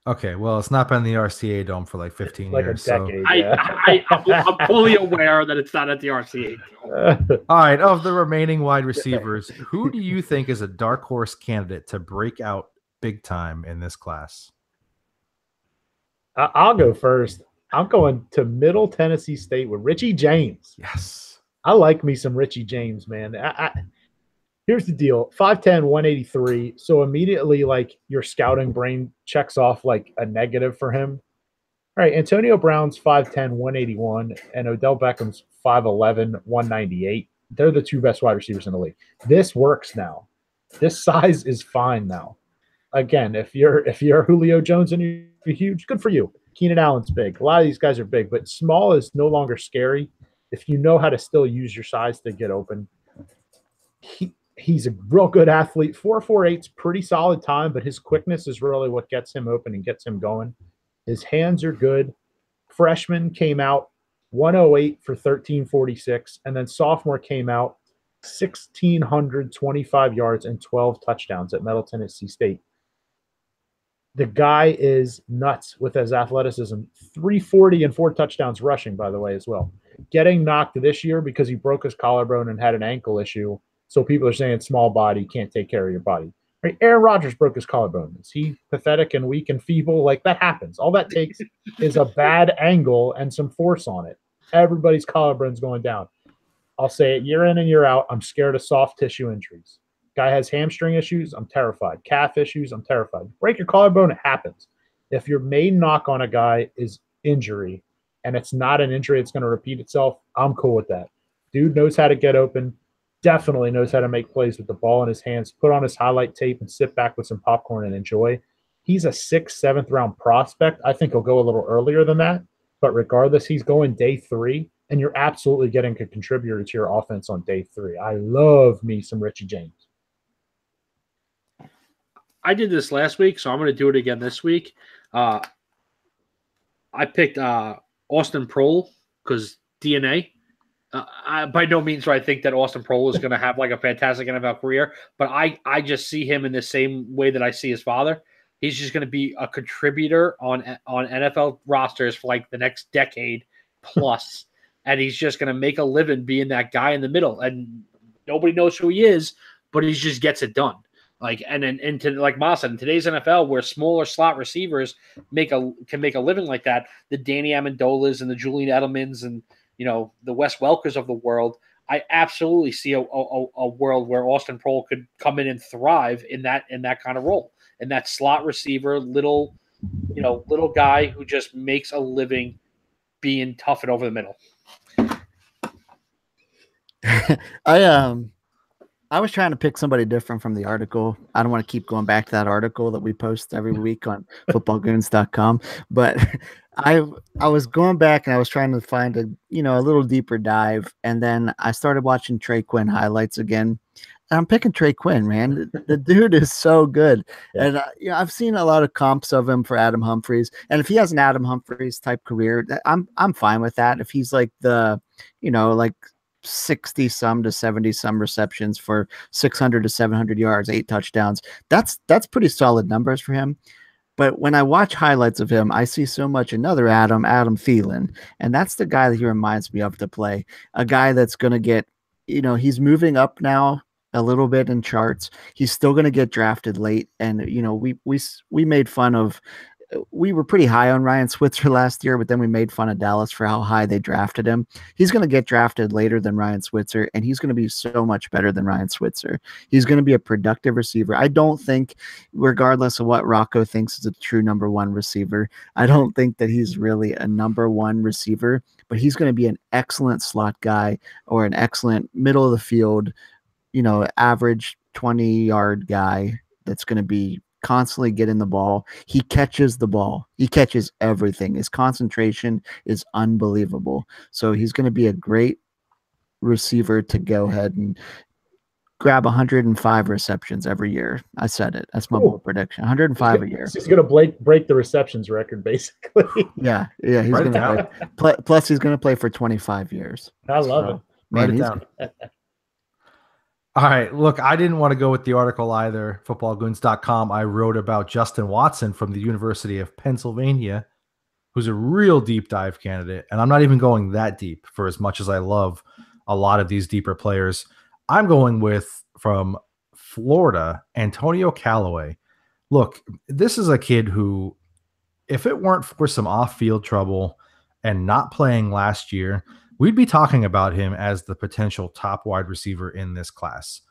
Okay, well, it's not been the RCA Dome for like 15 years. A decade, so. yeah. I'm fully aware that it's not at the RCA Dome. All right, of the remaining wide receivers, who do you think is a dark horse candidate to break out big time in this class? I'll go first. I'm going to Middle Tennessee State with Richie James. Yes. I like me some Richie James, man. Here's the deal. 5'10", 183. So immediately, like, your scouting brain checks off like a negative for him. All right, Antonio Brown's 5'10", 181, and Odell Beckham's 5'11", 198. They're the 2 best wide receivers in the league. This works now. This size is fine now. Again, if you're Julio Jones and you're huge, good for you. Keenan Allen's big. A lot of these guys are big, but small is no longer scary if you know how to still use your size to get open. He's a real good athlete. 4.48's pretty solid time, but his quickness is really what gets him open and gets him going. His hands are good. Freshman came out 108 for 1346, and then sophomore came out 1,625 yards and 12 touchdowns at Middle Tennessee State. The guy is nuts with his athleticism. 340 and 4 touchdowns rushing, by the way, as well. Getting knocked this year because he broke his collarbone and had an ankle issue. So people are saying small body, can't take care of your body. Right? Aaron Rodgers broke his collarbone. Is he pathetic and weak and feeble? Like, that happens. All that takes is a bad angle and some force on it. Everybody's collarbone's going down. I'll say it year in and year out. I'm scared of soft tissue injuries. Guy has hamstring issues, I'm terrified. Calf issues, I'm terrified. Break your collarbone, it happens. If your main knock on a guy is injury, and it's not an injury that's going to repeat itself, I'm cool with that. Dude knows how to get open, definitely knows how to make plays with the ball in his hands, put on his highlight tape and sit back with some popcorn and enjoy. He's a 6th, 7th round prospect. I think he'll go a little earlier than that, but regardless, he's going day 3, and you're absolutely getting a contributor to your offense on day 3. I love me some Richie James. I did this last week, so I'm going to do it again this week. I picked Austin Proehl because DNA. By no means do I think that Austin Proehl is going to have like a fantastic NFL career, but I just see him in the same way that I see his father. He's just going to be a contributor on NFL rosters for like the next decade plus, and he's just going to make a living being that guy in the middle. And nobody knows who he is, but he just gets it done. Like, and then like Ma said, in today's NFL, where smaller slot receivers can make a living like that, the Danny Amendolas and the Julian Edelmans and, you know, the Wes Welkers of the world, I absolutely see a world where Austin Proehl could come in and thrive in that kind of role, in that slot receiver, little guy who just makes a living being tough and over the middle. I was trying to pick somebody different from the article. I don't want to keep going back to that article that we post every week on footballgoons.com, but I I was going back and I was trying to find a little deeper dive, and then I started watching Trey Quinn highlights again. And I'm picking Trey Quinn, man. The dude is so good, Yeah. and I've seen a lot of comps of him for Adam Humphries, and if he has an Adam Humphries type career, I'm fine with that. If he's like like 60 some to 70 some receptions for 600 to 700 yards, 8 touchdowns. That's pretty solid numbers for him. But when I watch highlights of him, I see so much another Adam Thielen, and that's the guy that he reminds me of to play. A guy that's going to get, he's moving up now a little bit in charts. He's still going to get drafted late, and we made fun of. We were pretty high on Ryan Switzer last year, but then we made fun of Dallas for how high they drafted him. He's going to get drafted later than Ryan Switzer, and he's going to be so much better than Ryan Switzer. He's going to be a productive receiver. I don't think, regardless of what Rocco thinks is a true number one receiver, I don't think that he's really a number one receiver, but he's going to be an excellent slot guy or an excellent middle of the field, average 20-yard guy that's going to be constantly getting the ball. He catches the ball. He catches everything. His concentration is unbelievable. So he's going to be a great receiver to go ahead and grab 105 receptions every year. I said it. That's my bold prediction. 105 a year. He's going to break the receptions record, basically. Yeah. He's going to play. Plus, he's going to play for 25 years. I love it. Write it down. All right, look, I didn't want to go with the article either. Footballgoons.com, I wrote about Justin Watson from the University of Pennsylvania, who's a real deep dive candidate. And I'm not even going that deep for as much as I love a lot of these deeper players. I'm going with, from Florida, Antonio Callaway. Look, this is a kid who, if it weren't for some off-field trouble and not playing last year, we'd be talking about him as the potential top wide receiver in this class.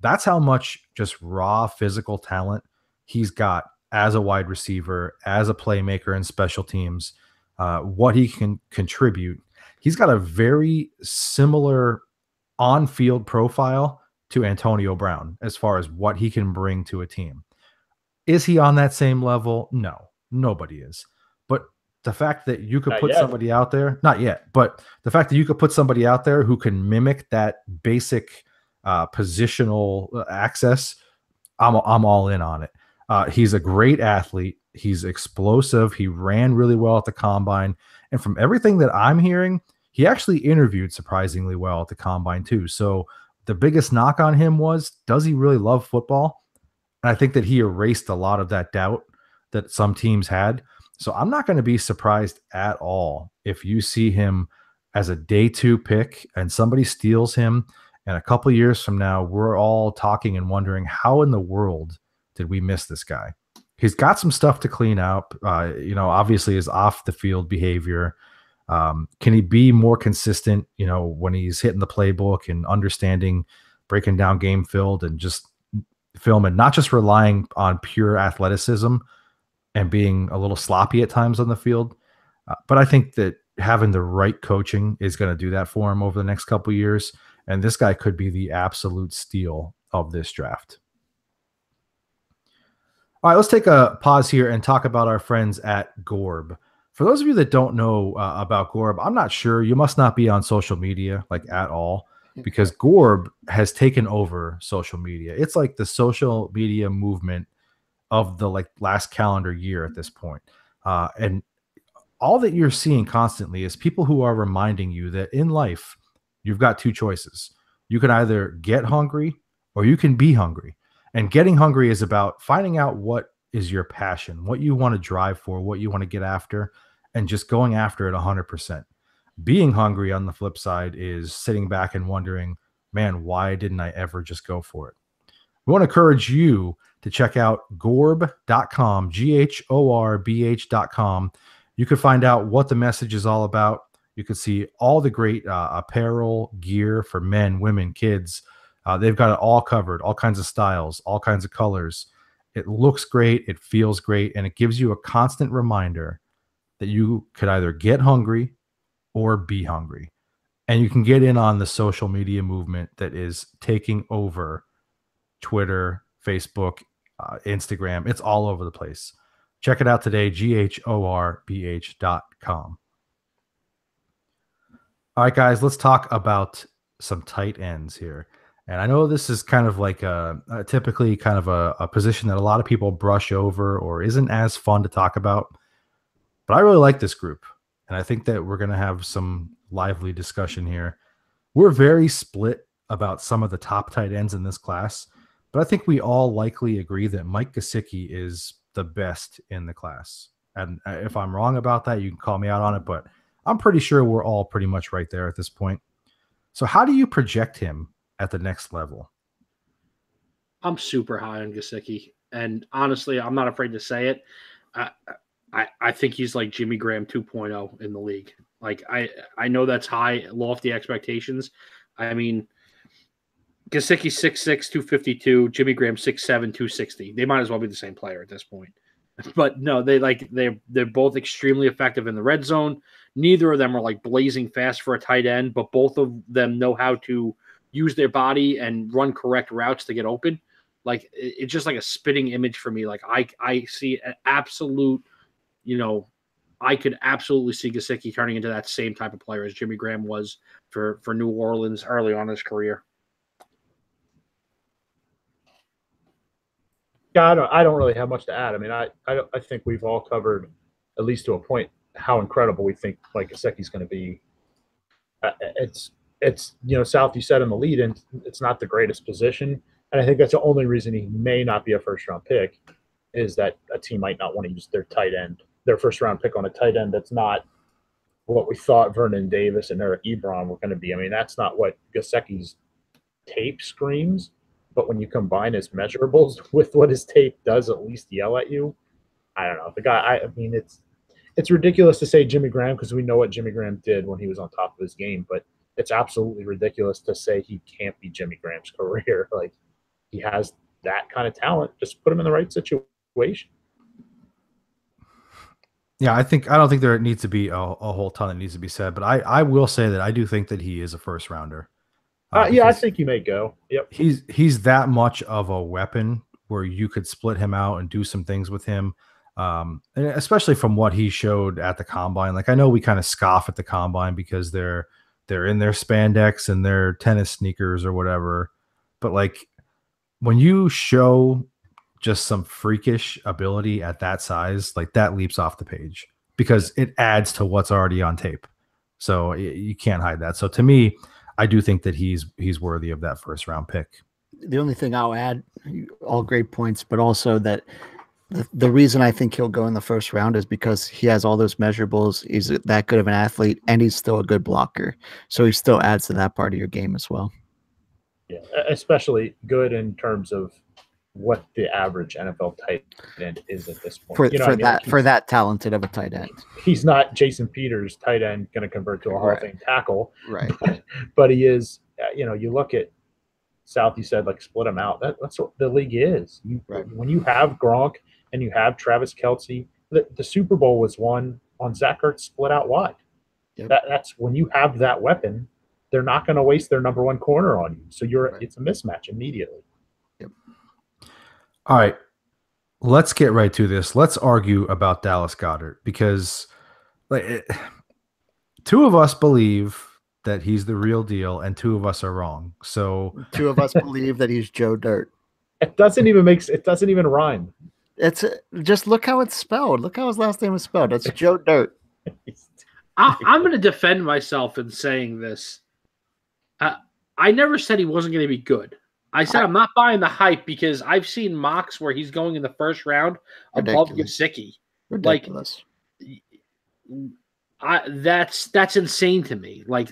That's how much just raw physical talent he's got as a wide receiver, as a playmaker in special teams, what he can contribute. He's got a very similar on-field profile to Antonio Brown as far as what he can bring to a team. Is he on that same level? No, nobody is. But the fact that you could put somebody out there, not yet, but the fact that you could put somebody out there who can mimic that basic positional access, I'm all in on it. He's a great athlete. He's explosive. He ran really well at the combine. And from everything that I'm hearing, he actually interviewed surprisingly well at the combine too. So the biggest knock on him was, does he really love football? And I think that he erased a lot of that doubt that some teams had. So I'm not going to be surprised at all if you see him as a day 2 pick and somebody steals him. And a couple years from now, we're all talking and wondering, how in the world did we miss this guy? He's got some stuff to clean up. Obviously his off the field behavior. Can he be more consistent, when he's hitting the playbook and understanding, breaking down game film and not just relying on pure athleticism and being a little sloppy at times on the field. But I think that having the right coaching is going to do that for him over the next couple of years. And this guy could be the absolute steal of this draft. All right, let's take a pause here and talk about our friends at Gorb. For those of you that don't know about Gorb, I'm not sure. You must not be on social media at all, because Gorb has taken over social media. It's like the social media movement of the last calendar year at this point. And all that you're seeing constantly is people who are reminding you that in life, you've got 2 choices. You can either get hungry or you can be hungry. And getting hungry is about finding out what is your passion, what you want to drive for, what you want to get after, and just going after it 100%. Being hungry, on the flip side, is sitting back and wondering, man, why didn't I ever just go for it? We want to encourage you to check out gorb.com, GHORBH.com. You can find out what the message is all about. You can see all the great apparel, gear for men, women, kids. They've got it all covered, all kinds of styles, all kinds of colors. It looks great, it feels great, and it gives you a constant reminder that you could either get hungry or be hungry. And you can get in on the social media movement that is taking over Twitter, Facebook, Instagram. It's all over the place. Check it out today, GHORBH.com. All right, guys, let's talk about some tight ends here. And I know this is kind of like typically kind of a position that a lot of people brush over or isn't as fun to talk about. But I really like this group. And I think that we're going to have some lively discussion here. We're very split about some of the top tight ends in this class, but I think we all likely agree that Mike Gesicki is the best in the class. And if I'm wrong about that, you can call me out on it, but I'm pretty sure we're all pretty much right there at this point. So how do you project him at the next level? I'm super high on Gesicki, and honestly, I'm not afraid to say it. I think he's like Jimmy Graham 2.0 in the league. Like I know that's high, lofty expectations. I mean, Gesicki 6'6", 252, Jimmy Graham 6'7", 260. They might as well be the same player at this point. But no, they're both extremely effective in the red zone. Neither of them are like blazing fast for a tight end, but both of them know how to use their body and run correct routes to get open. Like it's just like a spitting image for me. Like I see an absolute, I could absolutely see Gesicki turning into that same type of player as Jimmy Graham was for New Orleans early on in his career. Yeah, I don't really have much to add. I mean, I think we've all covered, at least to a point, how incredible we think like Gesicki's going to be. It's South, you said in the lead, and it's not the greatest position, and I think that's the only reason he may not be a first-round pick is that a team might not want to use their first-round pick on a tight end that's not what we thought Vernon Davis and Eric Ebron were going to be. I mean, that's not what Gesicki's tape screams. But when you combine his measurables with what his tape does at least yell at you, I don't know. The guy, I mean, it's ridiculous to say Jimmy Graham because we know what Jimmy Graham did when he was on top of his game, but it's absolutely ridiculous to say he can't be Jimmy Graham's career. Like, he has that kind of talent. Just put him in the right situation. Yeah, I don't think there needs to be a whole ton that needs to be said, but I will say that I do think that he is a first rounder. Yeah, I think he may go. Yep. He's that much of a weapon where you could split him out and do some things with him. And especially from what he showed at the combine. Like, I know we kind of scoff at the combine because they're in their spandex and their tennis sneakers or whatever. But like, when you show just some freakish ability at that size, like, that leaps off the page because it adds to what's already on tape. So you can't hide that. So to me, I do think that he's worthy of that first round pick. The only thing I'll add, all great points, but also that the reason I think he'll go in the first round is because he has all those measurables. He's that good of an athlete, and he's still a good blocker. So he still adds to that part of your game as well. Yeah, especially good in terms of what the average NFL tight end is at this point. For that talented of a tight end. He's not Jason Peters, tight end, going to convert to a Hall of Fame tackle. Right. But he is, you look at South, you said, like, split him out. That's what the league is. When you have Gronk and you have Travis Kelce, the Super Bowl was won on Zach Ertz split out wide. Yep. That's when you have that weapon, they're not going to waste their number one corner on you. So it's a mismatch immediately. Yep. All right, let's get right to this. Let's argue about Dallas Goedert because two of us believe that he's the real deal and two of us are wrong. So two of us believe that he's Joe Dirt. It doesn't even rhyme. It's just look how it's spelled. Look how his last name is spelled. It's Joe Dirt. I'm going to defend myself in saying this. I never said he wasn't going to be good. I said I'm not buying the hype because I've seen mocks where he's going in the first round above Gesicki. Ridiculous. That's insane to me. Like,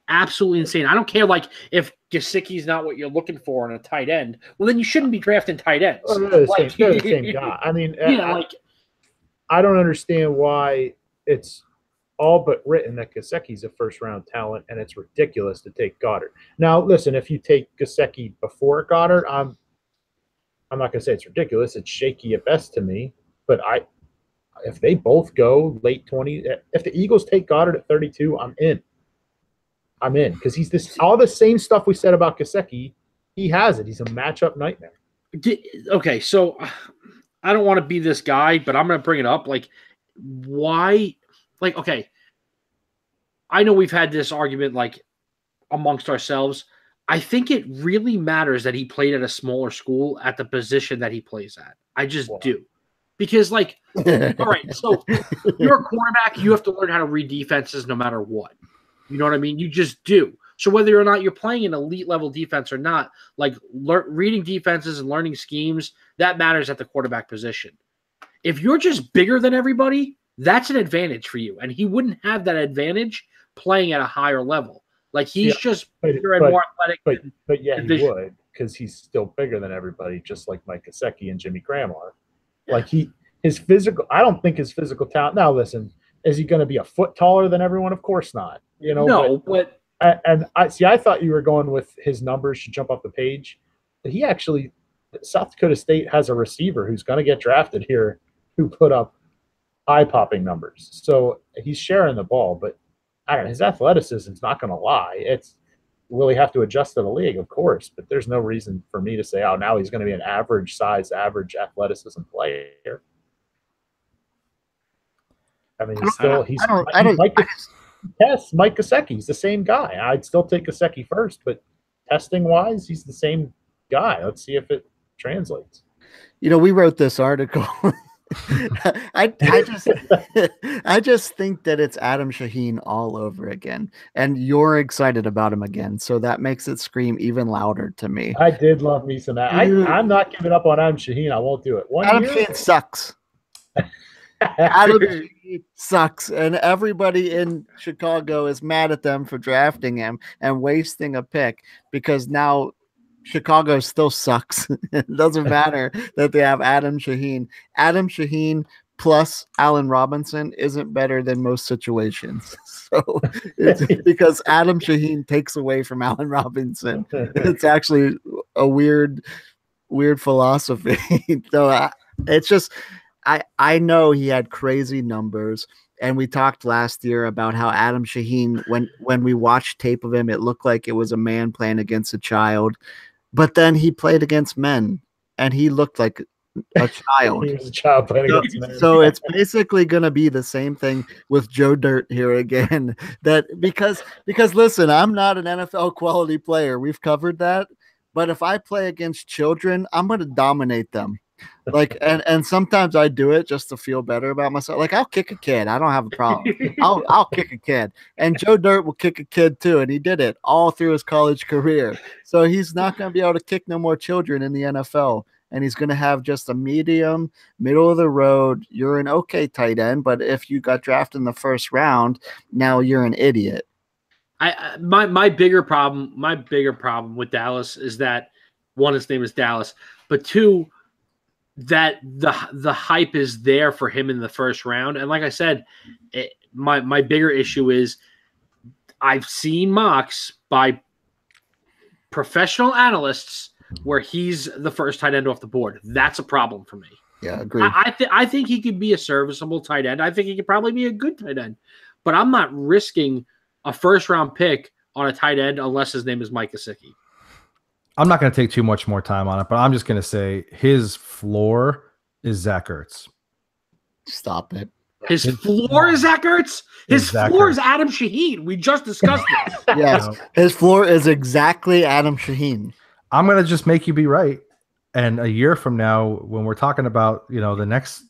absolutely insane. I don't care, like, if Gesicki's not what you're looking for on a tight end. Well, then you shouldn't be drafting tight ends. Well, they're the same guy. I mean, I don't understand why it's all but written that Gesicki's a first-round talent, and it's ridiculous to take Goedert. Now, listen, if you take Gesicki before Goedert, I'm not going to say it's ridiculous. It's shaky at best to me, but if they both go late 20s, if the Eagles take Goedert at 32, I'm in. I'm in because he's this all the same stuff we said about Gesicki. He has it. He's a matchup nightmare. Okay, so I don't want to be this guy, but I'm going to bring it up. Like, why? Like, okay, I know we've had this argument like amongst ourselves. I think it really matters that he played at a smaller school at the position that he plays at. I just do. Because, like, all right, so you're a quarterback, you have to learn how to read defenses no matter what. You know what I mean? You just do. So whether or not you're playing an elite level defense or not, like reading defenses and learning schemes, that matters at the quarterback position. If you're just bigger than everybody, that's an advantage for you. And he wouldn't have that advantage playing at a higher level. Like he's just bigger and more athletic. But yeah, he would because he's still bigger than everybody, just like Mike Gesicki and Jimmy Graham are. Yeah. Like his physical, I don't think his physical talent. Now listen, is he going to be a foot taller than everyone? Of course not. You know, no, but I thought you were going with his numbers should jump off the page. But he actually, South Dakota State has a receiver who's going to get drafted here who put up eye-popping numbers. So he's sharing the ball, but I don't know, his athleticism is not going to lie. Will he have to adjust to the league? Of course, but there's no reason for me to say, oh, now he's going to be an average size, average athleticism player. I mean, Mike Gesicki's the same guy. I'd still take Gesicki first, but testing-wise, he's the same guy. Let's see if it translates. You know, we wrote this article. I just think that it's Adam Shaheen all over again, and you're excited about him again, so that makes it scream even louder to me. I did love me some. I'm not giving up on Adam Shaheen. I won't do it. Adam Shaheen sucks. Adam Shaheen sucks, and everybody in Chicago is mad at them for drafting him and wasting a pick because now Chicago still sucks. It doesn't matter that they have Adam Shaheen. Adam Shaheen plus Allen Robinson isn't better than most situations. So it's because Adam Shaheen takes away from Allen Robinson. It's actually a weird philosophy. So it's just, I know he had crazy numbers. And we talked last year about how Adam Shaheen, when we watched tape of him, it looked like it was a man playing against a child. But then he played against men, and he looked like a child. He was a child playing against men. So it's basically going to be the same thing with Joe Dirt here again. That because listen, I'm not an NFL quality player. We've covered that. But if I play against children, I'm going to dominate them. Like and sometimes I do it just to feel better about myself. Like I'll kick a kid. I don't have a problem. I'll kick a kid. And Joe Dirt will kick a kid too, and he did it all through his college career. So he's not going to be able to kick no more children in the NFL. And he's going to have just a medium, middle of the road. You're an okay tight end, but if you got drafted in the first round, now you're an idiot. My bigger problem with Dallas is that one, his name is Dallas, but two, that the hype is there for him in the first round. And like I said, my bigger issue is I've seen mocks by professional analysts where he's the first tight end off the board. That's a problem for me. Yeah, agree. I think he could be a serviceable tight end. I think he could probably be a good tight end. But I'm not risking a first-round pick on a tight end unless his name is Mike Gesicki. I'm not going to take too much more time on it, but I'm just going to say his floor is Zach Ertz. Stop it. His floor is Zach Ertz? His floor is Adam Shaheen. We just discussed this. Yes, his floor is exactly Adam Shaheen. I'm going to just make you be right. And a year from now, when we're talking about, the next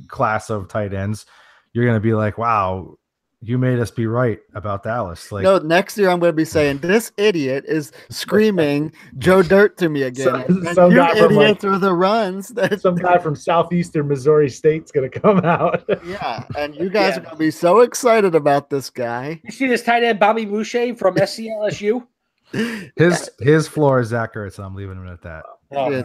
class of tight ends, you're going to be like, wow, you made us be right about Dallas. Like, no, next year I'm going to be saying this idiot is screaming Joe Dirt to me again. Some you guy idiot through the runs. Some guy from southeastern Missouri State's going to come out. Yeah, and you guys are going to be so excited about this guy. You see this tight end Bobby Boucher from SCLSU? His floor is Zach Ertz, and I'm leaving him at that. When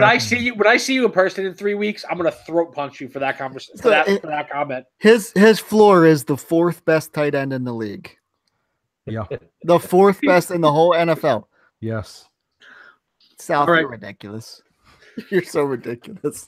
I see you in person in 3 weeks, I'm gonna throat punch you for that conversation. For that comment. His floor is the fourth best tight end in the league. Yeah, the fourth best in the whole NFL. Yes. South, you're ridiculous. You're so ridiculous.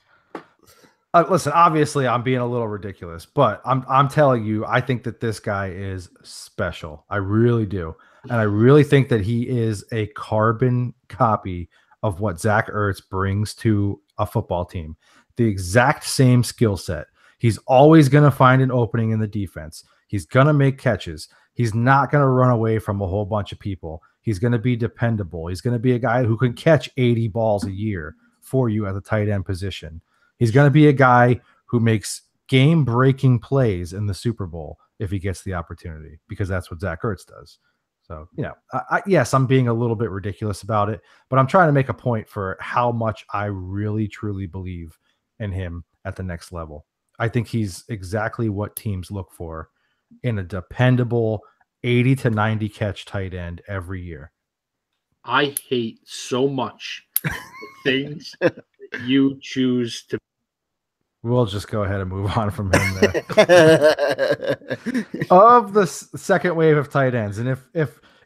Listen, obviously, I'm being a little ridiculous, but I'm telling you, I think that this guy is special. I really do, and I really think that he is a carbon copy of what Zach Ertz brings to a football team. The exact same skill set. He's always going to find an opening in the defense. He's going to make catches. He's not going to run away from a whole bunch of people. He's going to be dependable. He's going to be a guy who can catch 80 balls a year for you at the tight end position. He's going to be a guy who makes game-breaking plays in the Super Bowl if he gets the opportunity, because that's what Zach Ertz does. So, yes, I'm being a little bit ridiculous about it, but I'm trying to make a point for how much I really, truly believe in him at the next level. I think he's exactly what teams look for in a dependable 80 to 90 catch tight end every year. I hate so much the things that you choose to. We'll just go ahead and move on from him there. Of the second wave of tight ends, and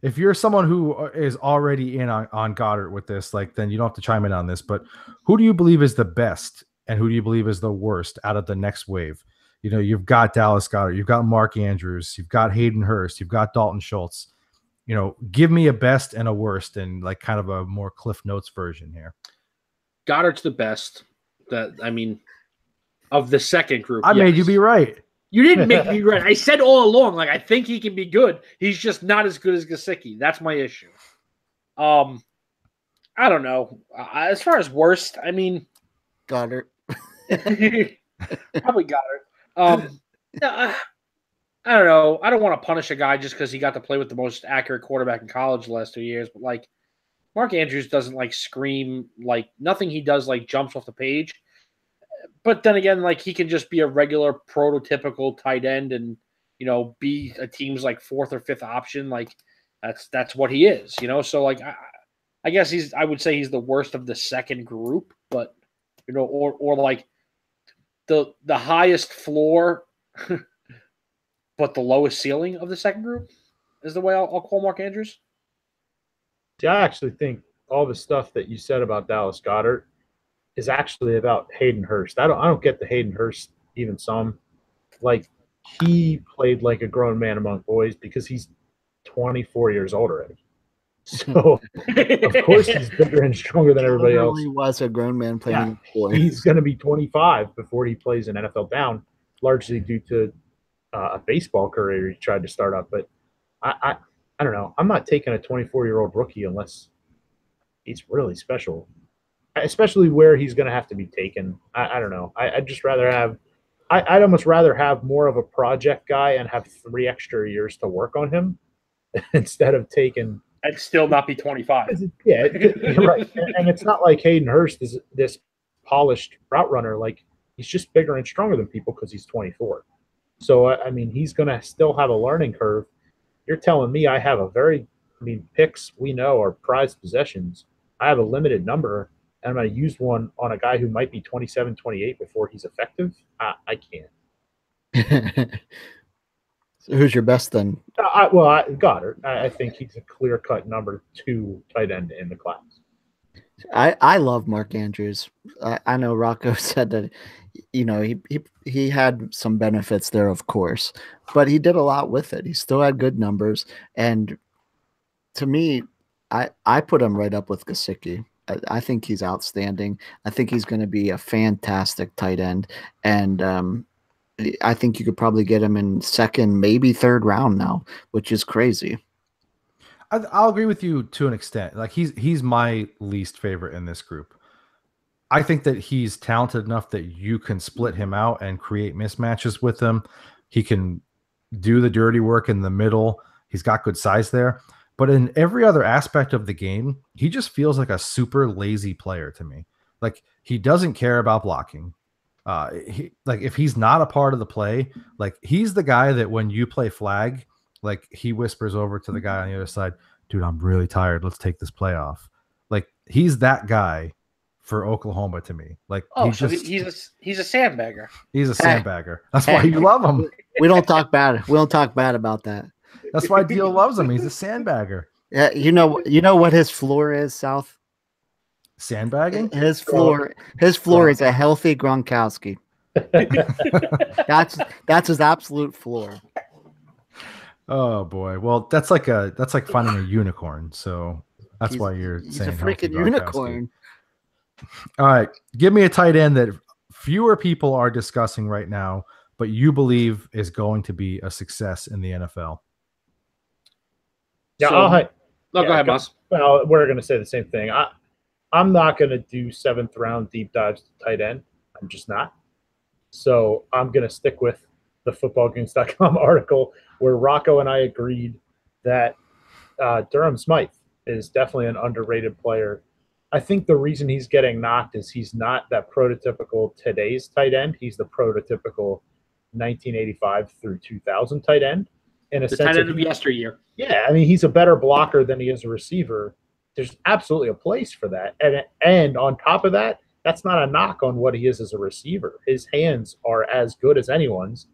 if you're someone who is already in on Goddard with this, like, then you don't have to chime in on this, but who do you believe is the best and who do you believe is the worst out of the next wave? You know, you've got Dallas Goedert, you've got Mark Andrews, you've got Hayden Hurst, you've got Dalton Schultz. You know, give me a best and a worst and like kind of a more Cliff Notes version here. Goddard's the best. Of the second group. I made you be right. You didn't make me right. I said all along, like, I think he can be good. He's just not as good as Gesicki. That's my issue. I don't know. As far as worst, Goddard. Probably Goddard. I don't know. I don't want to punish a guy just because he got to play with the most accurate quarterback in college the last 2 years. But, like, Mark Andrews doesn't, like, scream. Like, nothing he does, like, jumps off the page. But then again, like, he can just be a regular prototypical tight end and, you know, be a team's like fourth or fifth option. Like, that's what he is, you know? So, like, I guess I would say he's the worst of the second group, but, you know, or like the highest floor, but the lowest ceiling of the second group is the way I'll call Mark Andrews. See, I actually think all the stuff that you said about Dallas Goedert is actually about Hayden Hurst. I don't get the Hayden Hurst even some. Like, he played like a grown man among boys because he's 24 years old already. So, of course, he's bigger and stronger than everybody else. He was a grown man playing boy. He's going to be 25 before he plays an NFL down, largely due to a baseball career he tried to start up. But I don't know. I'm not taking a 24-year-old rookie unless he's really special. Especially where he's going to have to be taken. I don't know. I'd just rather have – I'd almost rather have more of a project guy and have 3 extra years to work on him instead of taking – I'd still not be 25. Yeah, you're right. And it's not like Hayden Hurst is this polished route runner. Like, he's just bigger and stronger than people because he's 24. So, I mean, he's going to still have a learning curve. You're telling me I have picks we know are prized possessions. I have a limited number. And I'm going to use one on a guy who might be 27, 28 before he's effective. I can't. So who's your best then? Goddard. I think he's a clear-cut number 2 tight end in the class. I love Mark Andrews. I know Rocco said that, you know, he had some benefits there, of course, but he did a lot with it. He still had good numbers. And to me, I put him right up with Gesicki. I think he's outstanding. I think he's going to be a fantastic tight end. And I think you could probably get him in second, maybe third round now, which is crazy. I'll agree with you to an extent. Like, he's my least favorite in this group. I think that he's talented enough that you can split him out and create mismatches with him. He can do the dirty work in the middle. He's got good size there. But in every other aspect of the game, he just feels like a super lazy player to me. Like, he doesn't care about blocking. If he's not a part of the play, like, he's the guy that when you play flag, like, he whispers over to the guy on the other side, dude, I'm really tired. Let's take this play off. Like, he's that guy for Oklahoma to me. Like, he's a sandbagger. He's a sandbagger. That's why you love him. We don't talk bad. We don't talk bad about that. That's why Deal loves him. He's a sandbagger. Yeah, you know what his floor is, South? Sandbagging? His floor is a healthy Gronkowski. That's his absolute floor. Oh boy. Well, that's like finding a unicorn. So that's why you're he's saying a healthy freaking Gronkowski. unicorn. All right, give me a tight end that fewer people are discussing right now, but you believe is going to be a success in the NFL. Yeah, So, go ahead, boss. Well, we're going to say the same thing. I'm not going to do 7th round deep dives to tight end. I'm just not. So I'm going to stick with the footballgoons.com article where Rocco and I agreed that Durham Smythe is definitely an underrated player. I think the reason he's getting knocked is he's not that prototypical today's tight end. He's the prototypical 1985 through 2000 tight end. In a The sense tight end of yesteryear. Yeah, I mean, he's a better blocker than he is a receiver. There's absolutely a place for that. And on top of that, that's not a knock on what he is as a receiver. His hands are as good as anyone's.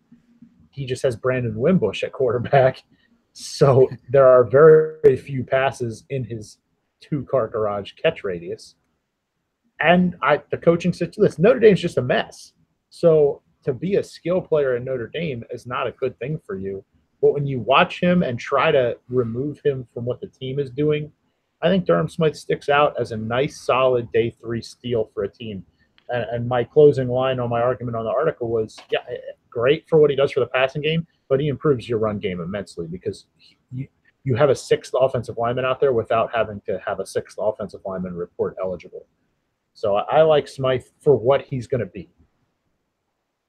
He just has Brandon Wimbush at quarterback. So there are very few passes in his 2-car garage catch radius. And the coaching situation, Notre Dame's just a mess. So to be a skill player in Notre Dame is not a good thing for you. But when you watch him and try to remove him from what the team is doing, I think Durham Smythe sticks out as a nice, solid day 3 steal for a team. And my closing line on my argument on the article was, yeah, great for what he does for the passing game, but he improves your run game immensely because you have a 6th offensive lineman out there without having to have a 6th offensive lineman report eligible. So I like Smythe for what he's going to be.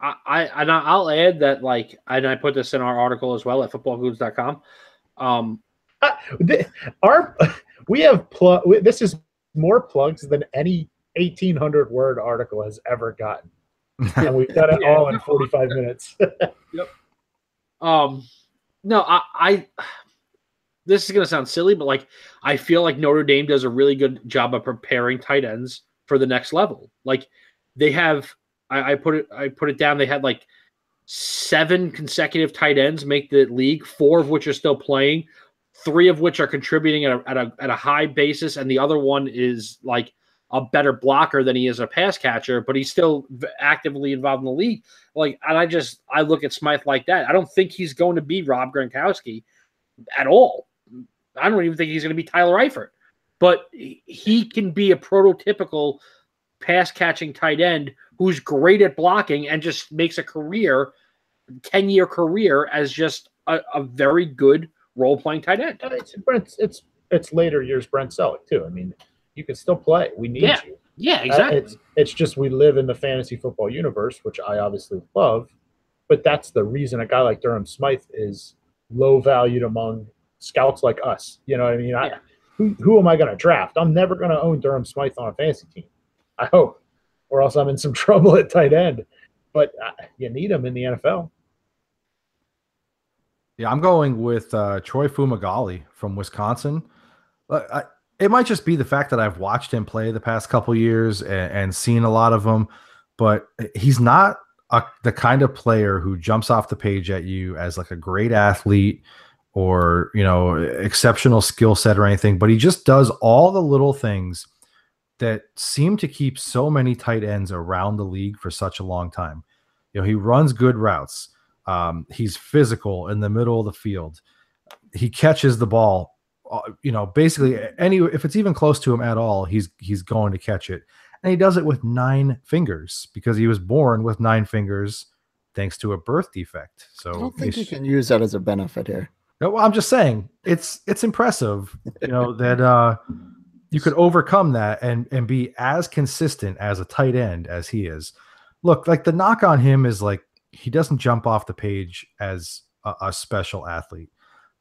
I'll add that, like, and I put this in our article as well at footballgoods.com. We have this is more plugs than any 1,800-word article has ever gotten, and we've done it all in 45 minutes. Yep. No, I this is gonna sound silly, but like I feel like Notre Dame does a really good job of preparing tight ends for the next level. Like they have. I put it down. They had like 7 consecutive tight ends make the league, 4 of which are still playing, 3 of which are contributing at a high basis, and the other one is like a better blocker than he is a pass catcher, but he's still actively involved in the league. Like, and I look at Smythe like that. I don't think he's going to be Rob Gronkowski at all. I don't even think he's going to be Tyler Eifert, but he can be a prototypical pass catching tight end who's great at blocking and just makes a 10-year career as just a very good role playing tight end. It's later years Brent Selleck too. I mean, you can still play. We need you. Yeah, exactly. It's just we live in the fantasy football universe, which I obviously love, but that's the reason a guy like Durham Smythe is low valued among scouts like us. You know what I mean? Who am I going to draft? I'm never going to own Durham Smythe on a fantasy team. I hope, or else I'm in some trouble at tight end. But you need him in the NFL. Yeah, I'm going with Troy Fumagalli from Wisconsin. It might just be the fact that I've watched him play the past couple years and seen a lot of them, but he's not the kind of player who jumps off the page at you as like a great athlete or, exceptional skill set or anything, but he just does all the little things that seem to keep so many tight ends around the league for such a long time. He runs good routes. He's physical in the middle of the field. He catches the ball, basically if it's even close to him at all, he's going to catch it. And he does it with 9 fingers because he was born with 9 fingers thanks to a birth defect. So I don't think you can use that as a benefit here. No, well, I'm just saying it's impressive, that you could overcome that and be as consistent as a tight end as he is. Look, like the knock on him is like he doesn't jump off the page as a special athlete,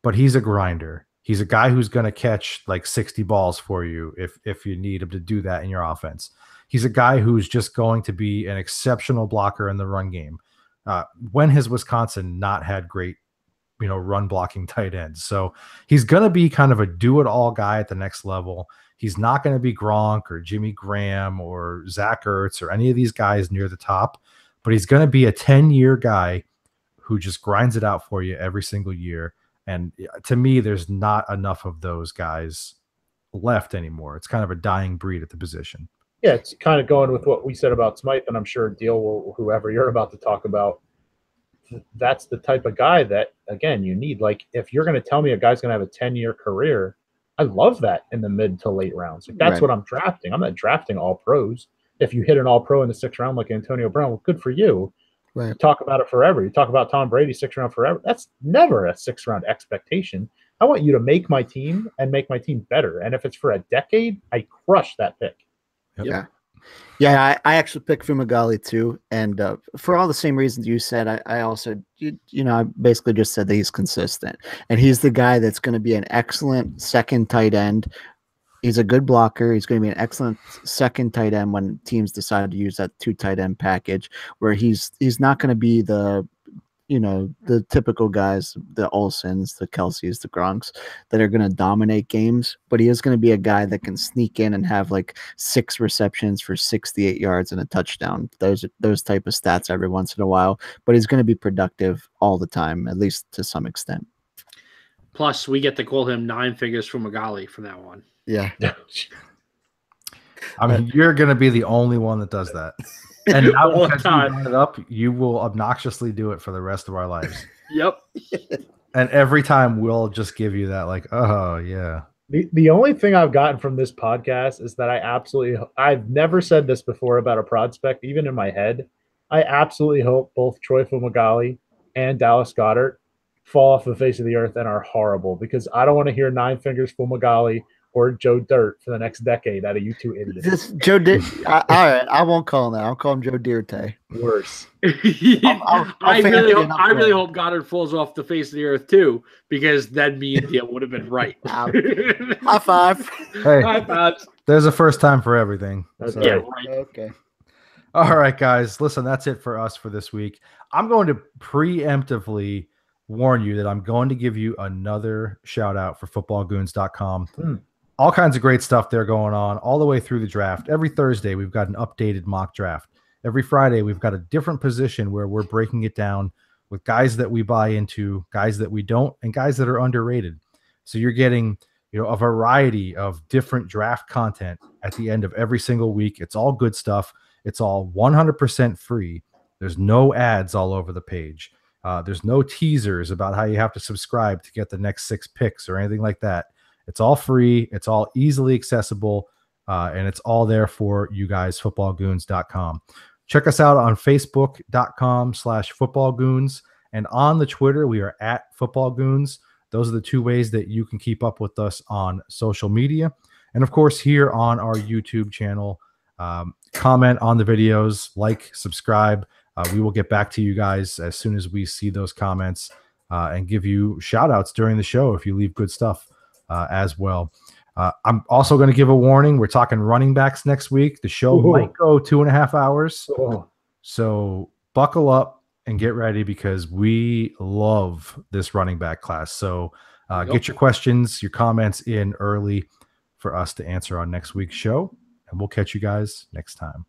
but he's a grinder. He's a guy who's going to catch like 60 balls for you if you need him to do that in your offense. He's a guy who's just going to be an exceptional blocker in the run game. When has Wisconsin not had great, run blocking tight ends? So he's going to be kind of a do-it-all guy at the next level. He's not going to be Gronk or Jimmy Graham or Zach Ertz or any of these guys near the top, but he's going to be a 10-year guy who just grinds it out for you every single year. And to me, there's not enough of those guys left anymore. It's kind of a dying breed at the position. Yeah, it's kind of going with what we said about Smythe, and I'm sure Deal will, whoever you're about to talk about, that's the type of guy that, again, you need. Like, if you're going to tell me a guy's going to have a 10-year career, I love that in the mid to late rounds. Like, that's Right. what I'm drafting. I'm not drafting all pros. If you hit an all pro in the 6th round like Antonio Brown, well, good for you. Right. You talk about it forever. You talk about Tom Brady 6th round forever. That's never a 6th round expectation. I want you to make my team and make my team better. And if it's for a decade, I crush that pick. Yeah. Yeah, I actually picked Fumagalli too, and for all the same reasons you said, I also, I basically just said that he's consistent, and he's the guy that's going to be an excellent second tight end. He's a good blocker. He's going to be an excellent second tight end when teams decide to use that 2 tight end package, where he's not going to be the typical guys, the Olsens, the Kelseys, the Gronks that are going to dominate games, but he is going to be a guy that can sneak in and have like 6 receptions for 68 yards and a touchdown. Those type of stats every once in a while, but he's going to be productive all the time, at least to some extent. Plus, we get to call him 9 figures from Magali from now on. Yeah. I mean, you're going to be the only one that does that. And now because you brought it up, you will obnoxiously do it for the rest of our lives. Yep. And every time we'll just give you that, like, oh, yeah. The only thing I've gotten from this podcast is that I've never said this before about a prospect, even in my head. I absolutely hope both Troy Fumagalli and Dallas Goedert fall off the face of the earth and are horrible, because I don't want to hear 9 fingers Fumagalli or Joe Dirt for the next decade out of you two idiots. This Joe Dirt. All right, I won't call him that. I'll call him Joe Dirte. Worse. I really hope Goddard falls off the face of the earth too, because then me and Deal would have been right. High five. Hey, High fives. there's a first time for everything. So. Yeah, right. Okay. All right, guys. Listen, that's it for us for this week. I'm going to preemptively warn you that I'm going to give you another shout out for footballgoons.com. All kinds of great stuff there going on all the way through the draft. Every Thursday, we've got an updated mock draft. Every Friday, we've got a different position where we're breaking it down with guys that we buy into, guys that we don't, and guys that are underrated. So you're getting, a variety of different draft content at the end of every single week. It's all good stuff. It's all 100% free. There's no ads all over the page. There's no teasers about how you have to subscribe to get the next 6 picks or anything like that. It's all free. It's all easily accessible, and it's all there for you guys, footballgoons.com. Check us out on facebook.com/footballgoons, and on the Twitter, we are at footballgoons. Those are the 2 ways that you can keep up with us on social media. And of course, here on our YouTube channel, comment on the videos, like, subscribe. We will get back to you guys as soon as we see those comments and give you shout outs during the show if you leave good stuff as well. I'm also going to give a warning. We're talking running backs next week. The show might go 2.5 hours. So buckle up and get ready, because we love this running back class. So get your questions, your comments in early for us to answer on next week's show. And we'll catch you guys next time.